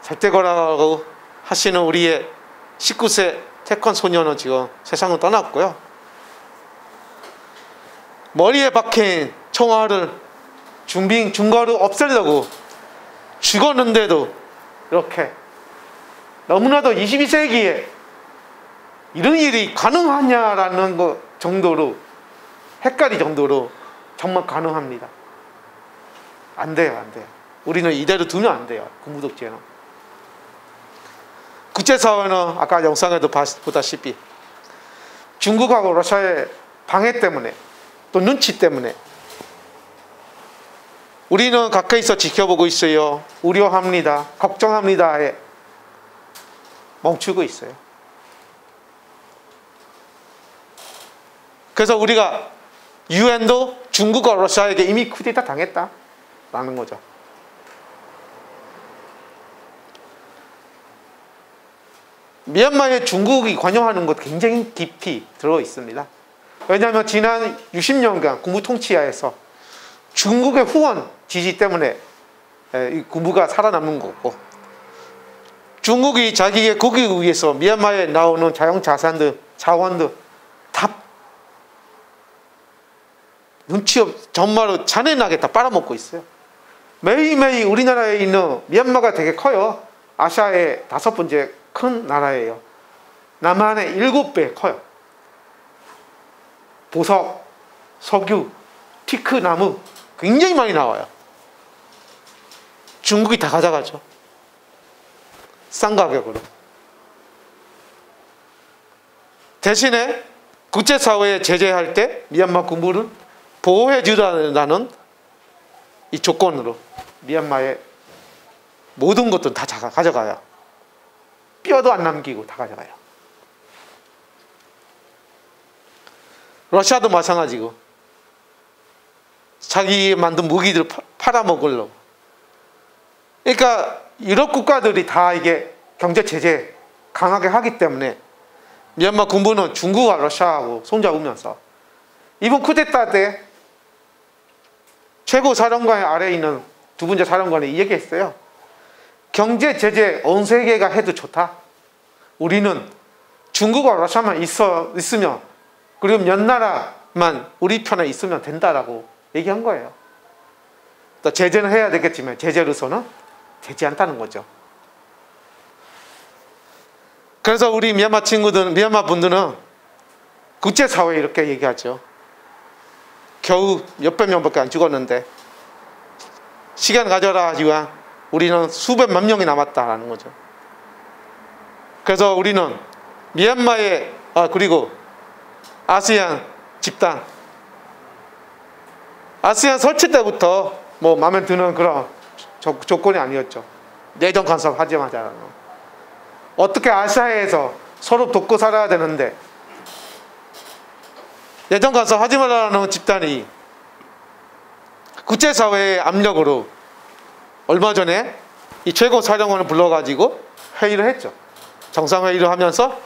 잘 될 거라고 하시는 우리의 19세 태권 소녀는 지금 세상을 떠났고요. 머리에 박힌 총알을 중거를 없애려고 죽었는데도 이렇게 너무나도 22세기에 이런 일이 가능하냐라는 것 정도로 헷갈릴 정도로 정말 가능합니다. 안 돼요, 안 돼요. 우리는 이대로 두면 안 돼요. 군부독재는. 국제사회는 아까 영상에도 보다시피 중국하고 러시아의 방해 때문에 또 눈치 때문에 우리는 가까이서 지켜보고 있어요. 우려합니다. 걱정합니다에 멈추고 있어요. 그래서 우리가 유엔도 중국과 러시아에게 이미 쿠데타 당했다라는 거죠. 미얀마에 중국이 관여하는 것 굉장히 깊이 들어 있습니다. 왜냐하면 지난 60년간 군부 통치하에서 중국의 후원 지지 때문에 이 군부가 살아남는 거고, 중국이 자기의 국익을 위해서 미얀마에 나오는 자연자산들, 자원들 다 눈치 정말로 잔인하게 다 빨아먹고 있어요. 매일매일 우리나라에 있는 미얀마가 되게 커요. 아시아의 5번째 큰 나라예요. 남한의 7배 커요. 보석, 석유, 티크 나무 굉장히 많이 나와요. 중국이 다 가져가죠. 싼 가격으로. 대신에 국제사회에 제재할 때 미얀마 군부를 보호해 주라는 이 조건으로 미얀마의 모든 것들 다 가져가요. 뼈도 안 남기고 다 가져가요. 러시아도 마찬가지고 자기 만든 무기들 팔아먹으려고. 그러니까 유럽 국가들이 다 이게 경제 제재 강하게 하기 때문에 미얀마 군부는 중국과 러시아하고 손잡으면서 이번 쿠데타 때 최고 사령관 아래에 있는 2번째 사령관이 이 얘기했어요. 경제 제재 온 세계가 해도 좋다. 우리는 중국과 러시아만 있으면, 그리고 몇 나라만 우리 편에 있으면 된다라고 얘기한 거예요. 또 제재는 해야 되겠지만 제재로서는 되지 않다는 거죠. 그래서 우리 미얀마 친구들, 미얀마 분들은 국제사회에 이렇게 얘기하죠. 겨우 몇백 명밖에 안 죽었는데 시간 가져라 하지만 우리는 수백만 명이 남았다라는 거죠. 그래서 우리는 미얀마의 그리고 아세안 집단, 아세안 설치 때부터 뭐 마음에 드는 그런 조건이 아니었죠. 내정 간섭하자마자 어떻게 아시아에서 서로 돕고 살아야 되는데 내정 간섭하지 말라는 집단이 국제사회의 압력으로 얼마 전에 이 최고 사령관을 불러가지고 회의를 했죠. 정상회의를 하면서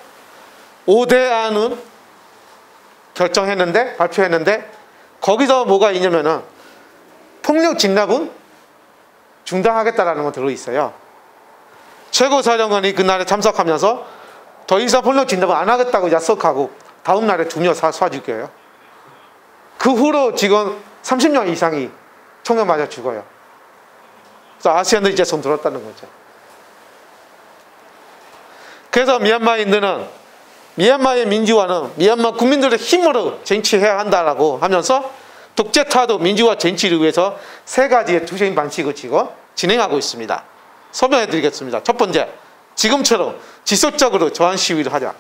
5대안은 결정했는데, 발표했는데 거기서 뭐가 있냐면은 폭력 진압은 중단하겠다라는 거 들어있어요. 최고 사령관이 그날에 참석하면서 더 이상 폭력 진압은 안 하겠다고 약속하고 다음 날에 2명 쏴 죽여요. 그 후로 지금 30명 이상이 총에 맞아 죽어요. 그래서 아시안도 이제 손 들었다는 거죠. 그래서 미얀마인들은 미얀마의 민주화는 미얀마 국민들의 힘으로 쟁취해야 한다라고 하면서 독재타도 민주화 쟁취를 위해서 3가지의 투쟁 방식을 지금 진행하고 있습니다. 설명해 드리겠습니다. 첫 번째, 지금처럼 지속적으로 저항 시위를 하자.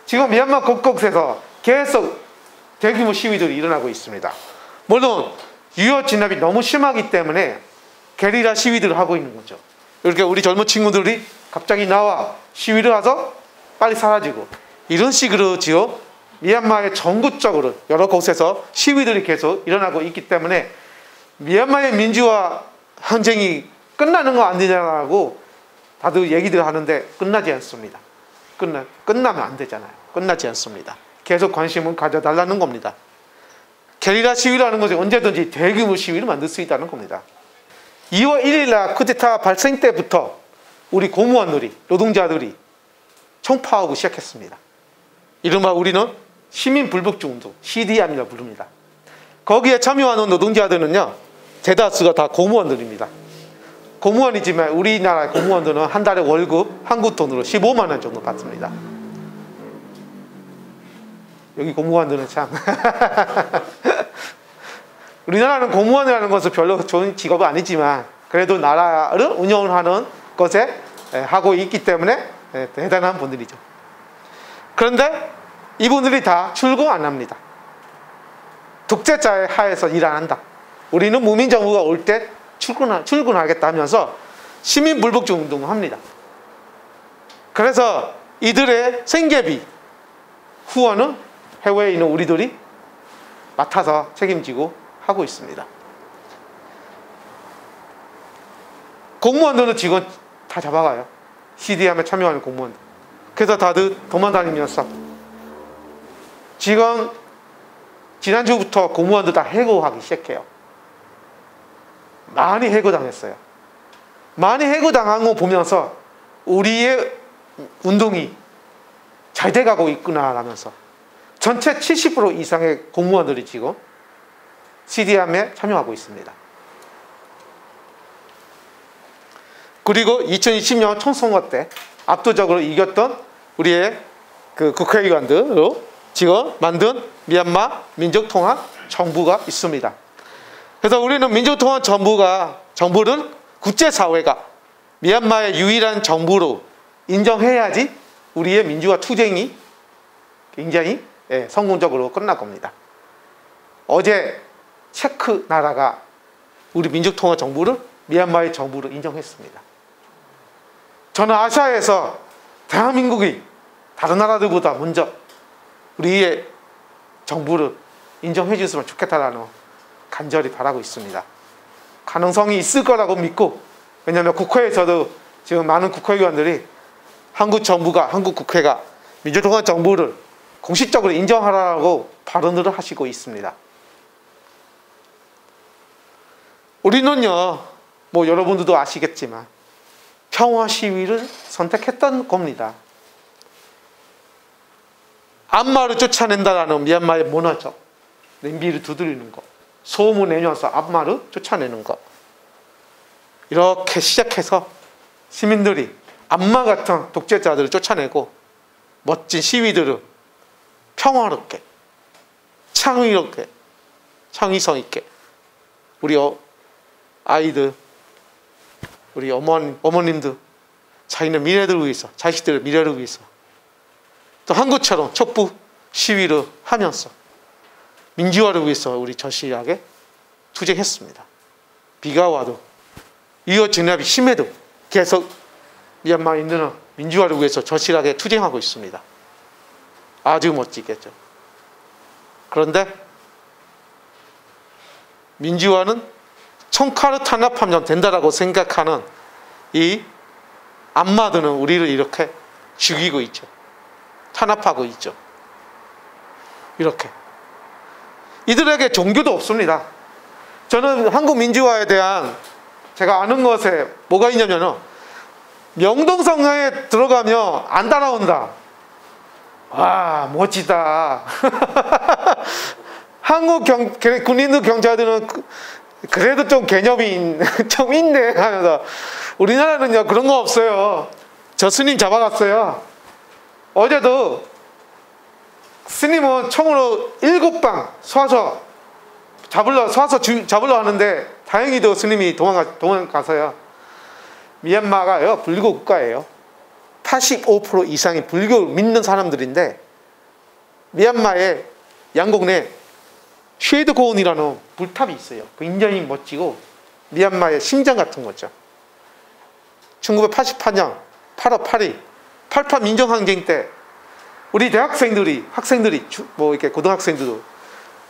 지금 미얀마 곳곳에서 계속 대규모 시위들이 일어나고 있습니다. 물론 유혈 진압이 너무 심하기 때문에 게리라 시위들을 하고 있는 거죠. 이렇게 우리 젊은 친구들이 갑자기 나와 시위를 해서 빨리 사라지고, 이런 식으로 지금 미얀마의 전국적으로 여러 곳에서 시위들이 계속 일어나고 있기 때문에 미얀마의 민주화 항쟁이 끝나는 거 아니냐고 다들 얘기들 하는데 끝나지 않습니다. 끝나면 안 되잖아요. 끝나지 않습니다. 계속 관심을 가져달라는 겁니다. 게리라 시위라는 것은 언제든지 대규모 시위를 만들 수 있다는 겁니다. 2월 1일 날 쿠데타 발생 때부터 우리 공무원들이, 노동자들이 총파업을 시작했습니다. 이른바 우리는 시민불복종 운동, CDR이라고 부릅니다. 거기에 참여하는 노동자들은요, 대다수가 다 공무원들입니다. 공무원이지만 우리나라 공무원들은 한 달에 월급 한국 돈으로 15만 원 정도 받습니다. 여기 공무원들은 참 우리나라는 공무원이라는 것은 별로 좋은 직업은 아니지만 그래도 나라를 운영하는 것에 하고 있기 때문에 대단한 분들이죠. 그런데 이분들이 다 출근 안 합니다. 독재자의 하에서 일 안 한다. 우리는 무민정부가 올 때 출근하겠다 하면서 시민불복종 운동을 합니다. 그래서 이들의 생계비 후원은 해외에 있는 우리들이 맡아서 책임지고 하고 있습니다. 공무원들은 지금 다 잡아가요. CDM에 참여하는 공무원들. 그래서 다들 도망다니면서 지금 지난주부터 공무원들 다 해고하기 시작해요. 많이 해고당했어요. 많이 해고당한 거 보면서 우리의 운동이 잘 돼가고 있구나 라면서 전체 70% 이상의 공무원들이 지금 CDM에 참여하고 있습니다. 그리고 2020년 총선거 때 압도적으로 이겼던 우리의 그 국회의원들로 지금 만든 미얀마 민족통합정부가 있습니다. 그래서 우리는 민족통합정부를 국제사회가 미얀마의 유일한 정부로 인정해야지 우리의 민주화 투쟁이 굉장히 성공적으로 끝날 겁니다. 어제 체크 나라가 우리 민족통합정부를 미얀마의 정부로 인정했습니다. 저는 아시아에서 대한민국이 다른 나라들보다 먼저 우리의 정부를 인정해 줬으면 좋겠다라는 간절히 바라고 있습니다. 가능성이 있을 거라고 믿고, 왜냐하면 국회에서도 지금 많은 국회의원들이 한국 정부가, 한국 국회가 민주통합 정부를 공식적으로 인정하라고 발언을 하시고 있습니다. 우리는요, 뭐 여러분들도 아시겠지만 평화 시위를 선택했던 겁니다. 암마를 쫓아낸다라는 미얀마의 문화죠. 냄비를 두드리는 거, 소문 내면서 암마를 쫓아내는 거. 이렇게 시작해서 시민들이 암마 같은 독재자들을 쫓아내고 멋진 시위들을 평화롭게, 창의롭게, 창의성 있게 우리 아이들, 우리 어머님들 자기네 미래를 위해서, 자식들의 미래를 위해서 또 한국처럼 촛불 시위를 하면서 민주화를 위해서 우리 절실하게 투쟁했습니다. 비가 와도 이어 진압이 심해도 계속 미얀마인들은 민주화를 위해서 절실하게 투쟁하고 있습니다. 아주 멋지겠죠. 그런데 민주화는 총칼을 탄압하면 된다라고 생각하는 이 암마들은 우리를 이렇게 죽이고 있죠. 탄압하고 있죠. 이렇게. 이들에게 종교도 없습니다. 저는 한국 민주화에 대한 제가 아는 것에 뭐가 있냐면은 명동성당에 들어가면 안 따라온다. 와, 멋지다. 한국 군인들 경찰들은 그래도 좀 개념이 좀 있네 하면서, 우리나라는요 그런 거 없어요. 저 스님 잡아갔어요. 어제도 스님은 총으로 7방 쏴서 잡으려 하는데 다행히도 스님이 도망가서요. 미얀마가요 불교 국가예요. 85% 이상이 불교를 믿는 사람들인데, 미얀마의 양곡내 쉐드고온이라는 불탑이 있어요. 굉장히 멋지고 미얀마의 심장 같은 거죠. 1988년 8월 8일 88 민정항쟁 때 우리 학생들이 뭐 이렇게 고등학생들도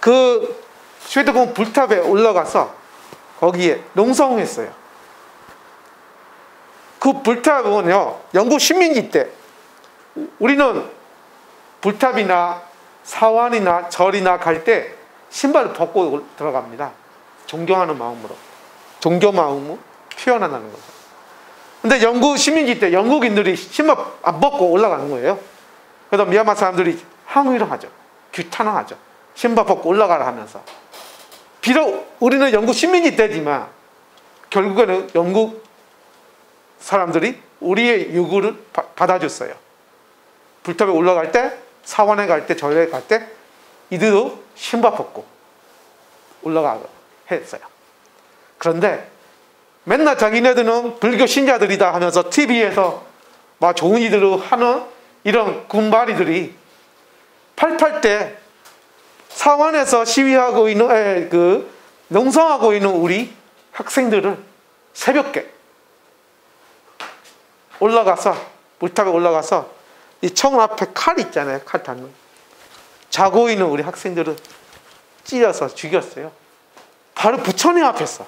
그 쉐드고온 불탑에 올라가서 거기에 농성했어요. 그 불탑은요 영국 식민지 때 우리는 불탑이나 사원이나 절이나 갈 때 신발을 벗고 들어갑니다. 존경하는 마음으로, 종교 마음을 표현한다는 거죠. 근데 영국 식민지 때 영국인들이 신발 안 벗고 올라가는 거예요. 그래서 미얀마 사람들이 항의를 하죠. 규탄을 하죠. 신발 벗고 올라가라 하면서. 비록 우리는 영국 식민지 때지만 결국에는 영국 사람들이 우리의 요구를 받아줬어요. 불탑에 올라갈 때, 사원에 갈 때, 절에 갈 때 이들도 신발 벗고 올라가고 했어요. 그런데 맨날 자기네들은 불교 신자들이다 하면서 TV에서 막 좋은 일들을 하는 이런 군바리들이 88 때 사원에서 시위하고 있는 농성하고 있는 우리 학생들을 새벽에 올라가서 불탑에 올라가서 이 청 앞에 칼 있잖아요. 칼 닿는 자고 있는 우리 학생들을 찔러서 죽였어요. 바로 부처님 앞에서.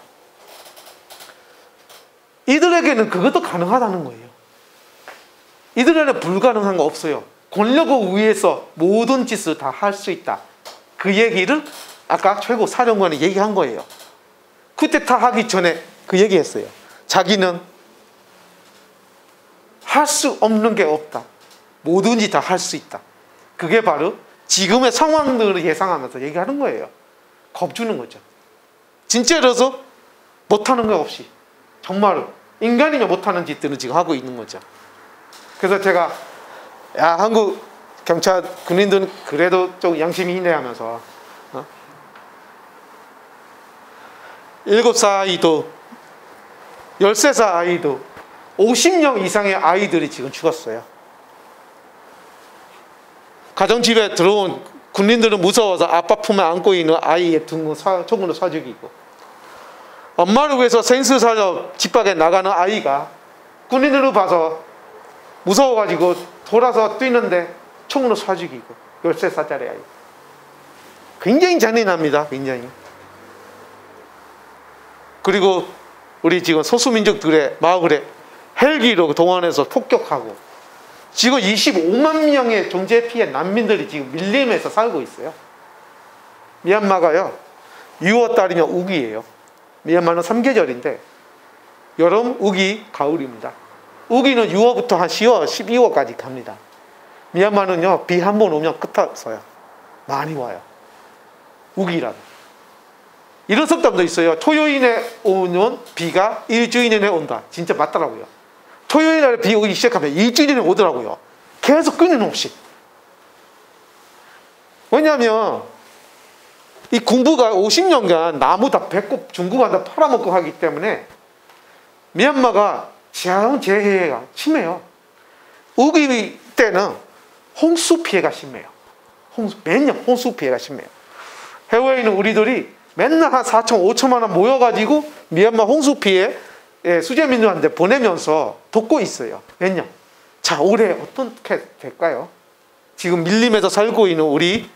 이들에게는 그것도 가능하다는 거예요. 이들에게는 불가능한 거 없어요. 권력을 위해서 모든 짓을 다 할 수 있다. 그 얘기를 아까 최고 사령관이 얘기한 거예요. 그때 다 하기 전에 그 얘기했어요. 자기는 할 수 없는 게 없다. 뭐든지 다 할 수 있다. 그게 바로 지금의 상황들을 예상하면서 얘기하는 거예요. 겁주는 거죠. 진짜로서 못하는 거 없이 정말로 인간이면 못하는 짓들은 지금 하고 있는 거죠. 그래서 제가 한국 경찰 군인들은 그래도 좀 양심이 있네 하면서 7살 아이도 13살 아이도 50명 이상의 아이들이 지금 죽었어요. 가정집에 들어온 군인들은 무서워서 아빠 품에 안고 있는 아이의 등을 총으로 쏴 죽이고, 엄마를 위해서 생수 사려 집 밖에 나가는 아이가 군인들을 봐서 무서워가지고 돌아서 뛰는데 총으로 쏴 죽이고, 13살짜리 아이. 굉장히 잔인합니다. 굉장히. 그리고 우리 지금 소수민족들의 마을에 헬기로 동원해서 폭격하고, 지금 25만 명의 존재 피해 난민들이 지금 밀림에서 살고 있어요. 미얀마가요, 6월달이면 우기예요. 미얀마는 3계절인데 여름, 우기, 가을입니다. 우기는 6월부터 한 10월, 12월까지 갑니다. 미얀마는요, 비 한 번 오면 끝없어요. 많이 와요. 우기라도. 이런 속담도 있어요. 토요일에 오는 비가 일주일 내내 온다. 진짜 맞더라고요. 토요일 날에 비 오기 시작하면 일주일 내내 오더라고요. 계속 끊임없이. 왜냐하면 이 군부가 50년간 나무 다 배꼽 중국한 다 팔아먹고 하기 때문에 미얀마가 자연재해가 심해요. 우기 때는 홍수 피해가 심해요. 매년 홍수 피해가 심해요. 해외에 있는 우리들이 맨날 한 4천, 5천만 원 모여가지고 미얀마 홍수 피해 수재민들한테 보내면서 돕고 있어요. 매년. 자, 올해 어떻게 될까요? 지금 밀림에서 살고 있는 우리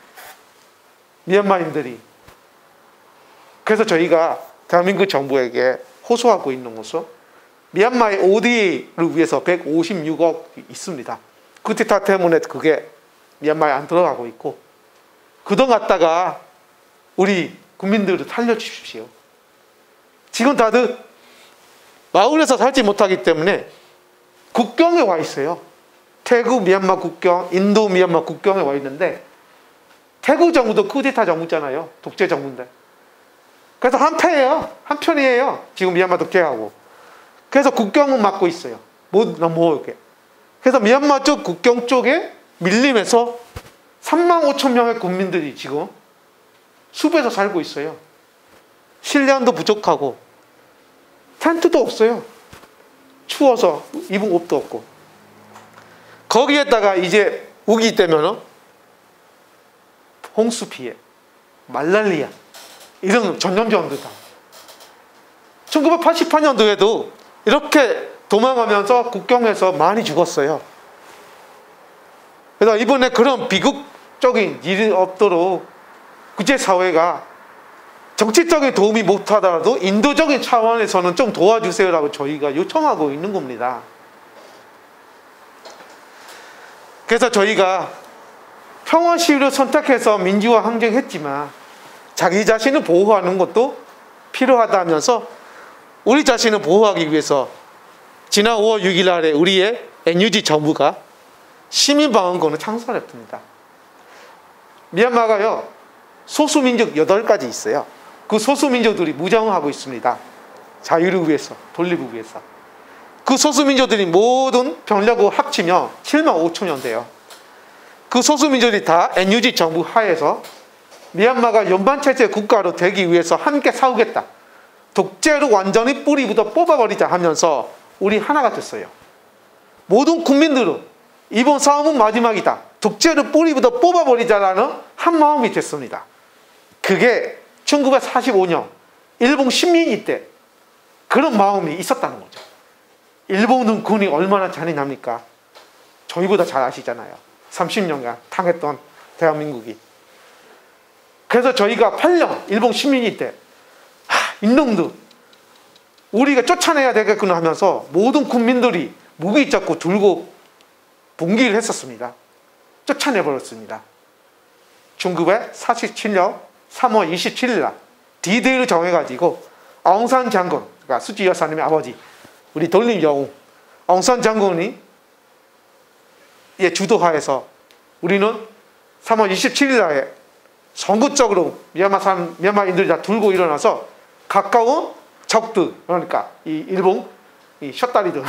미얀마인들이. 그래서 저희가 대한민국 정부에게 호소하고 있는 것은 미얀마의 ODA를 위해서 156억이 있습니다. 쿠데타 때문에 그게 미얀마에 안 들어가고 있고, 그동안 갖다가 우리 국민들을 살려주십시오. 지금 다들 마을에서 살지 못하기 때문에 국경에 와 있어요. 태국 미얀마 국경, 인도 미얀마 국경에 와 있는데, 태국 정부도 쿠데타 정부잖아요. 독재 정부인데. 그래서 한편이에요. 지금 미얀마 독재하고. 그래서 국경은 막고 있어요. 못 넘어오게. 그래서 미얀마 쪽 국경 쪽에 밀림에서 3만 5천 명의 국민들이 지금 숲에서 살고 있어요. 식량도 부족하고 텐트도 없어요. 추워서 입은 옷도 없고. 거기에다가 이제 우기 때면은 홍수 피해, 말랄리아 이런 전염병들 다. 1988년도에도 이렇게 도망가면서 국경에서 많이 죽었어요. 그래서 이번에 그런 비극적인 일이 없도록 국제사회가 정치적인 도움이 못하더라도 인도적인 차원에서는 좀 도와주세요라고 저희가 요청하고 있는 겁니다. 그래서 저희가 평화 시위를 선택해서 민주화 항쟁했지만 자기 자신을 보호하는 것도 필요하다면서 우리 자신을 보호하기 위해서 지난 5월 6일 날에 우리의 NUG 정부가 시민방어권을 창설했습니다. 미얀마가요, 소수민족 8가지 있어요. 그 소수민족들이 무장하고 있습니다. 자유를 위해서, 독립을 위해서. 그 소수민족들이 모든 병력을 합치면 7만 5천 명 돼요. 그 소수민족들이 다 NUG 정부 하에서 미얀마가 연방체제 국가로 되기 위해서 함께 싸우겠다. 독재를 완전히 뿌리부터 뽑아버리자 하면서 우리 하나가 됐어요. 모든 국민들은 이번 싸움은 마지막이다. 독재를 뿌리부터 뽑아버리자라는 한 마음이 됐습니다. 그게 1945년 일본 식민지 때 그런 마음이 있었다는 거죠. 일본은 군이 얼마나 잔인합니까? 저희보다 잘 아시잖아요. 30년간 당했던 대한민국이. 그래서 저희가 8년 일본 시민일 때 이놈들 우리가 쫓아내야 되겠구나 하면서 모든 국민들이 무기 잡고 들고 봉기를 했었습니다. 쫓아내버렸습니다. 1947년 3월 27일 날 디데이를 정해가지고 아웅산 장군, 그러니까 수지 여사님의 아버지, 우리 돌림 영웅 아웅산 장군이 주도하에서 우리는 3월 27일 날에 선구적으로 미얀마인들이 다 들고 일어나서 가까운 적들, 그러니까 이 일본 이 셔다리들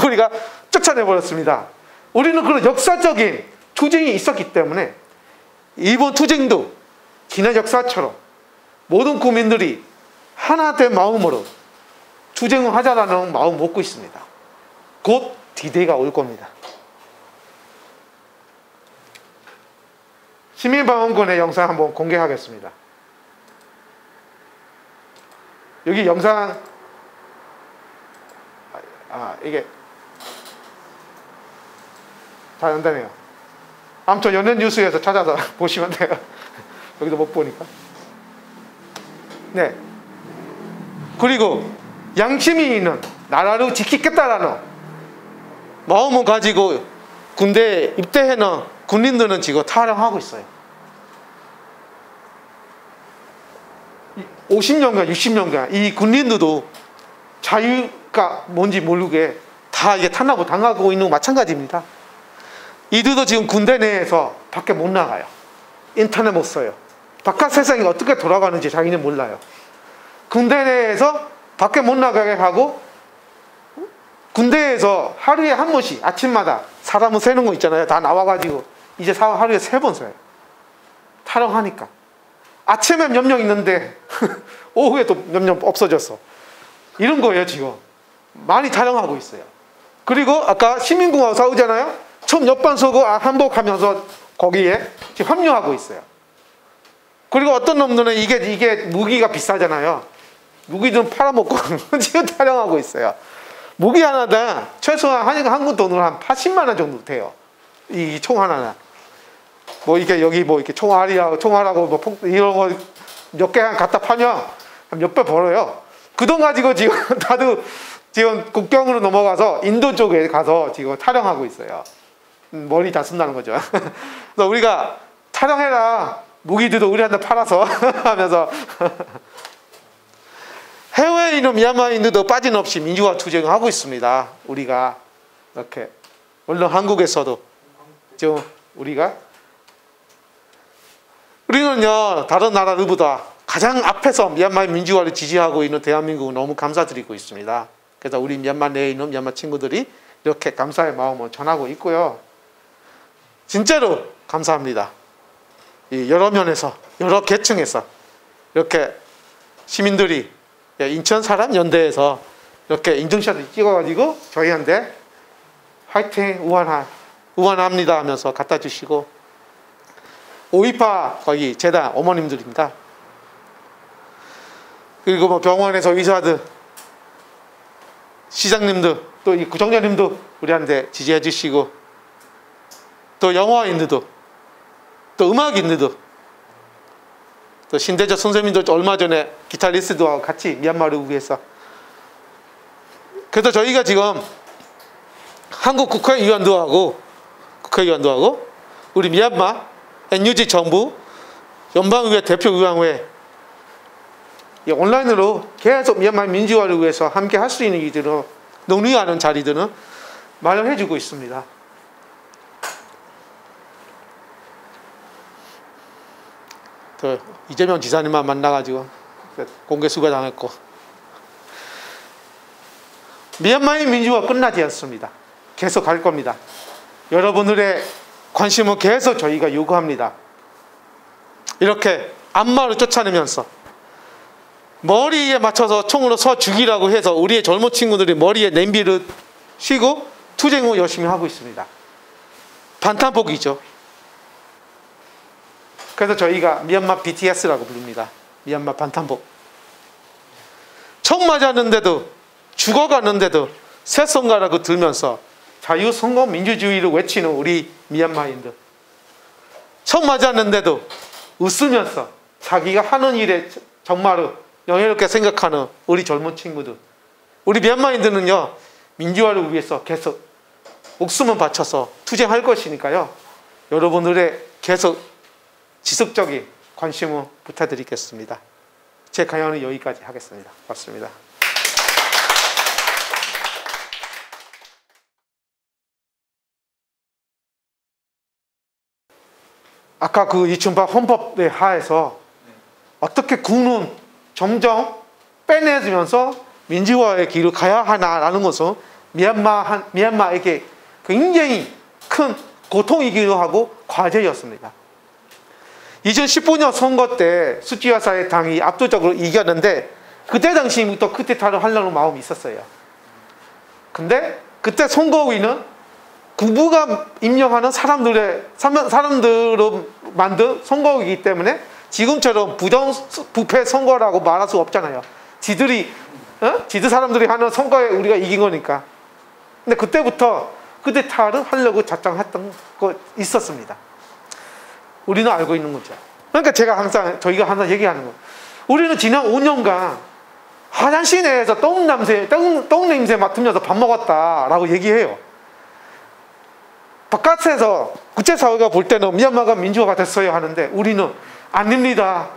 우리가 쫓아내버렸습니다. 우리는 그런 역사적인 투쟁이 있었기 때문에 일본 투쟁도 지난 역사처럼 모든 국민들이 하나 된 마음으로 투쟁을 하자라는 마음을 먹고 있습니다. 곧 디데이가 올 겁니다. 시민방어군의 영상 한번 공개하겠습니다. 여기 영상 이게 잘 안 되네요. 아무튼 연예뉴스에서 찾아서 보시면 돼요. 여기도 못 보니까. 네. 그리고 양심이 있는 나라를 지키겠다라는 마음을 가지고 군대에 입대해놓은 군인들은 지금 탈영하고 있어요. 50년간 60년간 이 군인들도 자유가 뭔지 모르게 다 이게 탄압을 당하고 있는 거 마찬가지입니다. 이들도 지금 군대 내에서 밖에 못 나가요. 인터넷 못 써요. 바깥 세상이 어떻게 돌아가는지 자기는 몰라요. 군대 내에서 밖에 못 나가게 하고 군대에서 하루에 한 번씩 아침마다 사람을 세는 거 있잖아요. 다 나와가지고 이제 하루에 3번 세요. 탈영하니까. 아침에 몇 명 있는데 오후에 또 몇 명 없어졌어. 이런 거예요 지금. 많이 탈영하고 있어요. 그리고 아까 시민공화국 싸우잖아요. 처음 옆반 서고 한복하면서 거기에 지금 합류하고 있어요. 그리고 어떤 놈들은 이게 무기가 비싸잖아요. 무기들은 팔아먹고 지금 탈영하고 있어요. 무기 하나당 최소한 한국 돈으로 한 80만 원 정도 돼요. 이 총 하나는. 뭐 이게 여기 뭐 이렇게 총알하고 뭐 이런 거 몇 개 갖다 파면 몇 배 벌어요. 그 돈 가지고 지금 다들 지금 국경으로 넘어가서 인도 쪽에 가서 지금 탈영하고 있어요. 머리 다 쓴다는 거죠. 그래서 우리가 탈영해라. 무기들도 우리한테 팔아서 하면서 해외에 있는 미얀마인들도 빠짐없이 민주화 투쟁을 하고 있습니다. 우리가 이렇게 물론 한국에서도 지금 우리는요 다른 나라들보다 가장 앞에서 미얀마의 민주화를 지지하고 있는 대한민국을 너무 감사드리고 있습니다. 그래서 우리 미얀마 내에 있는 미얀마 친구들이 이렇게 감사의 마음을 전하고 있고요. 진짜로 감사합니다. 여러 면에서 여러 계층에서 이렇게 시민들이 인천 사람 연대에서 이렇게 인증샷을 찍어가지고 저희한테 화이팅 응원합니다 하면서 갖다 주시고 오이파 거기 재단 어머님들입니다. 그리고 뭐 병원에서 의사들 시장님들 또 이 구청장님도 우리한테 지지해 주시고 또 영화인들도 또 음악인들도 또 신대적 선생님도 얼마 전에 기타리스트도 같이 미얀마를 위해서 그래서 저희가 지금 한국 국회의원도 하고 우리 미얀마 NUG 정부 연방의회 대표의원회 온라인으로 계속 미얀마 민주화를 위해서 함께 할 수 있는 이들을 논의하는 자리들은 마련해 주고 있습니다. 또 이재명 지사님만 만나가지고 공개 수배당했고 미얀마의 민주화 끝나지 않습니다. 계속 갈 겁니다. 여러분들의 관심은 계속 저희가 요구합니다. 이렇게 암마를 쫓아내면서 머리에 맞춰서 총으로 서 죽이라고 해서 우리의 젊은 친구들이 머리에 냄비를 씌고 투쟁을 열심히 하고 있습니다. 반탄복이죠. 그래서 저희가 미얀마 BTS라고 부릅니다. 미얀마 반탄복. 총 맞았는데도 죽어갔는데도 새 손가락을 들면서 자유선거 민주주의를 외치는 우리 미얀마인들. 총 맞았는데도 웃으면서 자기가 하는 일에 정말로 영예롭게 생각하는 우리 젊은 친구들, 우리 미얀마인들은요 민주화를 위해서 계속 목숨을 바쳐서 투쟁할 것이니까요 여러분들의 계속 지속적인 관심을 부탁드리겠습니다. 제 강연은 여기까지 하겠습니다. 고맙습니다. 아까 그 2008 헌법의 하에서 어떻게 군은 점점 빼내주면서 민주화의 길을 가야 하나라는 것은 미얀마에게 굉장히 큰 고통이기도 하고 과제였습니다. 2015년 선거 때 수치야사의 당이 압도적으로 이겼는데 그때 당시부터 쿠데타를 하려는 마음이 있었어요. 근데 그때 선거위는 군부가 임명하는 사람들로 만든 선거이기 때문에 지금처럼 부패 선거라고 말할 수 없잖아요. 지들 사람들이 하는 선거에 우리가 이긴 거니까. 근데 그때부터 쿠데타를 하려고 작정했던 거 있었습니다. 우리는 알고 있는 거죠. 그러니까 저희가 항상 얘기하는 거. 우리는 지난 5년간 화장실 내에서 똥 냄새 맡으면서 밥 먹었다라고 얘기해요. 바깥에서 국제사회가 볼 때는 미얀마가 민주화가 됐어요 하는데 우리는 아닙니다.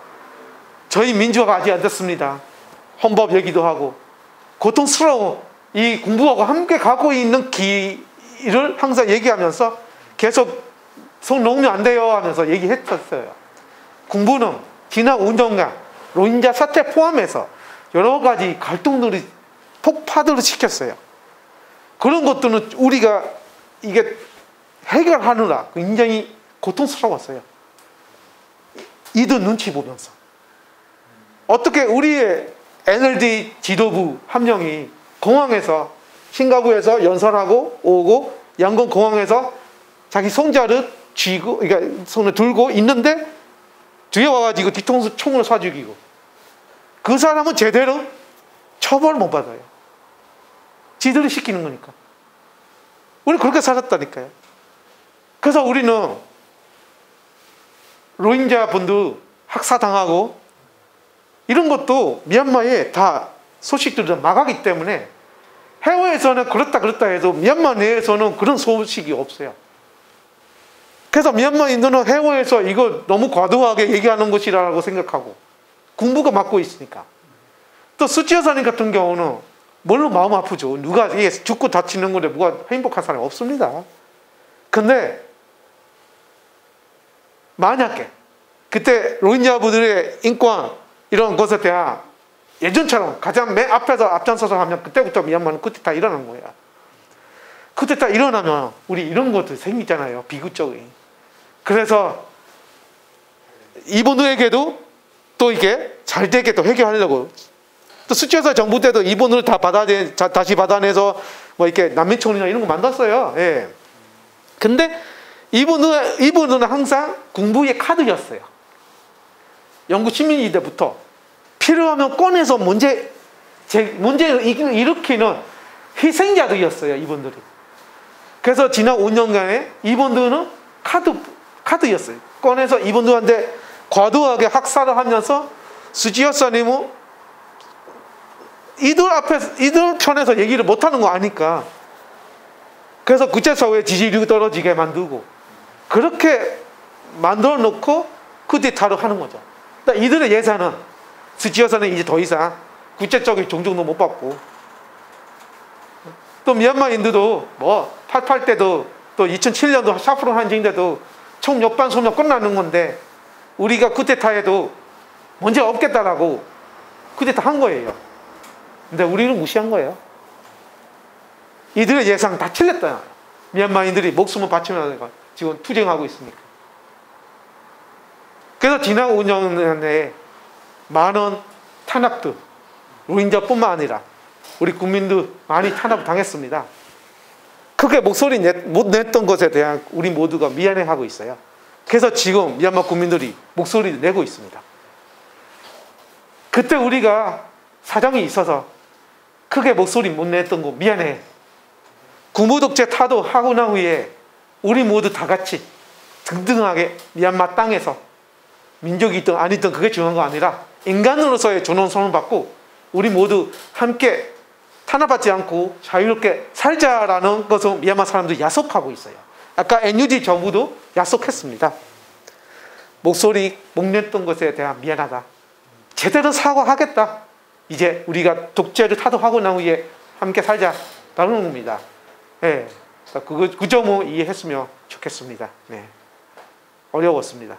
저희 민주화가 아직 안 됐습니다. 헌법 얘기도 하고 고통스러운 이 군부하고 함께 가고 있는 길을 항상 얘기하면서 계속 손 놓으면 안 돼요 하면서 얘기했었어요. 군부는 지난 5년간 로힝자 사태 포함해서 여러 가지 갈등들이 폭파들을 시켰어요. 그런 것들은 우리가 이게 해결하느라 굉장히 고통스러웠어요. 이들 눈치 보면서 어떻게 우리의 NLD 지도부 한 명이 공항에서 싱가포르에서 연설하고 오고 양곤 공항에서 자기 손자를 쥐고 그러니까 손을 들고 있는데 뒤에 와가지고 뒤통수 총으로 쏴 죽이고 그 사람은 제대로 처벌을 못 받아요. 지들이 시키는 거니까. 우리 그렇게 살았다니까요. 그래서 우리는 로힝자 분들 학사당하고 이런 것도 미얀마에 다 소식들을 막았기 때문에 해외에서는 그렇다 해도 미얀마 내에서는 그런 소식이 없어요. 그래서 미얀마인들은 해외에서 이거 너무 과도하게 얘기하는 것이라고 생각하고 군부가 맡고 있으니까. 또 수치여사님 같은 경우는 뭘로 마음 아프죠. 누가 죽고 다치는 건데 누가 행복한 사람이 없습니다. 근데 만약에 그때 로힝자 분들의 인권 이런 것에 대한 예전처럼 가장 맨 앞에서 앞장서서 하면 그때부터 미얀마는 쿠데타 일어나는 거야. 쿠데타 일어나면 우리 이런 것도 생기잖아요. 비극적인. 그래서 이분들에게도 또 이게 잘 되게 또 해결하려고 또 수치여사 정부 때도 이분을 다 다시 받아내서 뭐 이렇게 난민촌이나 이런 거 만들었어요. 예. 근데 이분은 항상 군부의 카드였어요. 영국 시민일 때부터 필요하면 꺼내서 문제를 일으키는 희생자들이었어요. 이분들이. 그래서 지난 5년간에 이분들은 카드였어요. 꺼내서 이분들한테 과도하게 학살을 하면서 수지여사님은 이들 편에서 얘기를 못하는 거 아니까 그래서 국제사회의 지지율이 떨어지게 만들고 그렇게 만들어 놓고 쿠데타를 하는 거죠. 그러니까 이들의 예산은 수지여사는 이제 더 이상 국제적인 존중도 못 받고 또 미얀마인들도 뭐 88 때도 또 2007년도 샤프론 한징 때도 총 역반 소멸 끝나는 건데 우리가 쿠데타에도 문제 없겠다라고 쿠데타 한 거예요. 근데 우리는 무시한 거예요. 이들의 예상 다 틀렸다. 미얀마인들이 목숨을 바치면서 지금 투쟁하고 있으니까. 그래서 지난 5년 내에 많은 탄압들, 로힝자뿐만 아니라 우리 국민들 많이 탄압당했습니다. 크게 목소리 못 냈던 것에 대한 우리 모두가 미안해하고 있어요. 그래서 지금 미얀마 국민들이 목소리를 내고 있습니다. 그때 우리가 사정이 있어서 크게 목소리 못 냈던 거 미안해. 군부독재 타도하고 난 후에 우리 모두 다 같이 등등하게 미얀마 땅에서 민족이 있든 아니든 그게 중요한 거 아니라 인간으로서의 존엄성을 받고 우리 모두 함께 탄압받지 않고 자유롭게 살자라는 것을 미얀마 사람들이 약속하고 있어요. 아까 NUG 정부도 약속했습니다. 목소리 목 냈던 것에 대한 미안하다. 제대로 사과하겠다. 이제 우리가 독재를 타도하고 난 후에 함께 살자라는 겁니다. 네. 그 점을 이해했으면 좋겠습니다. 네. 어려웠습니다.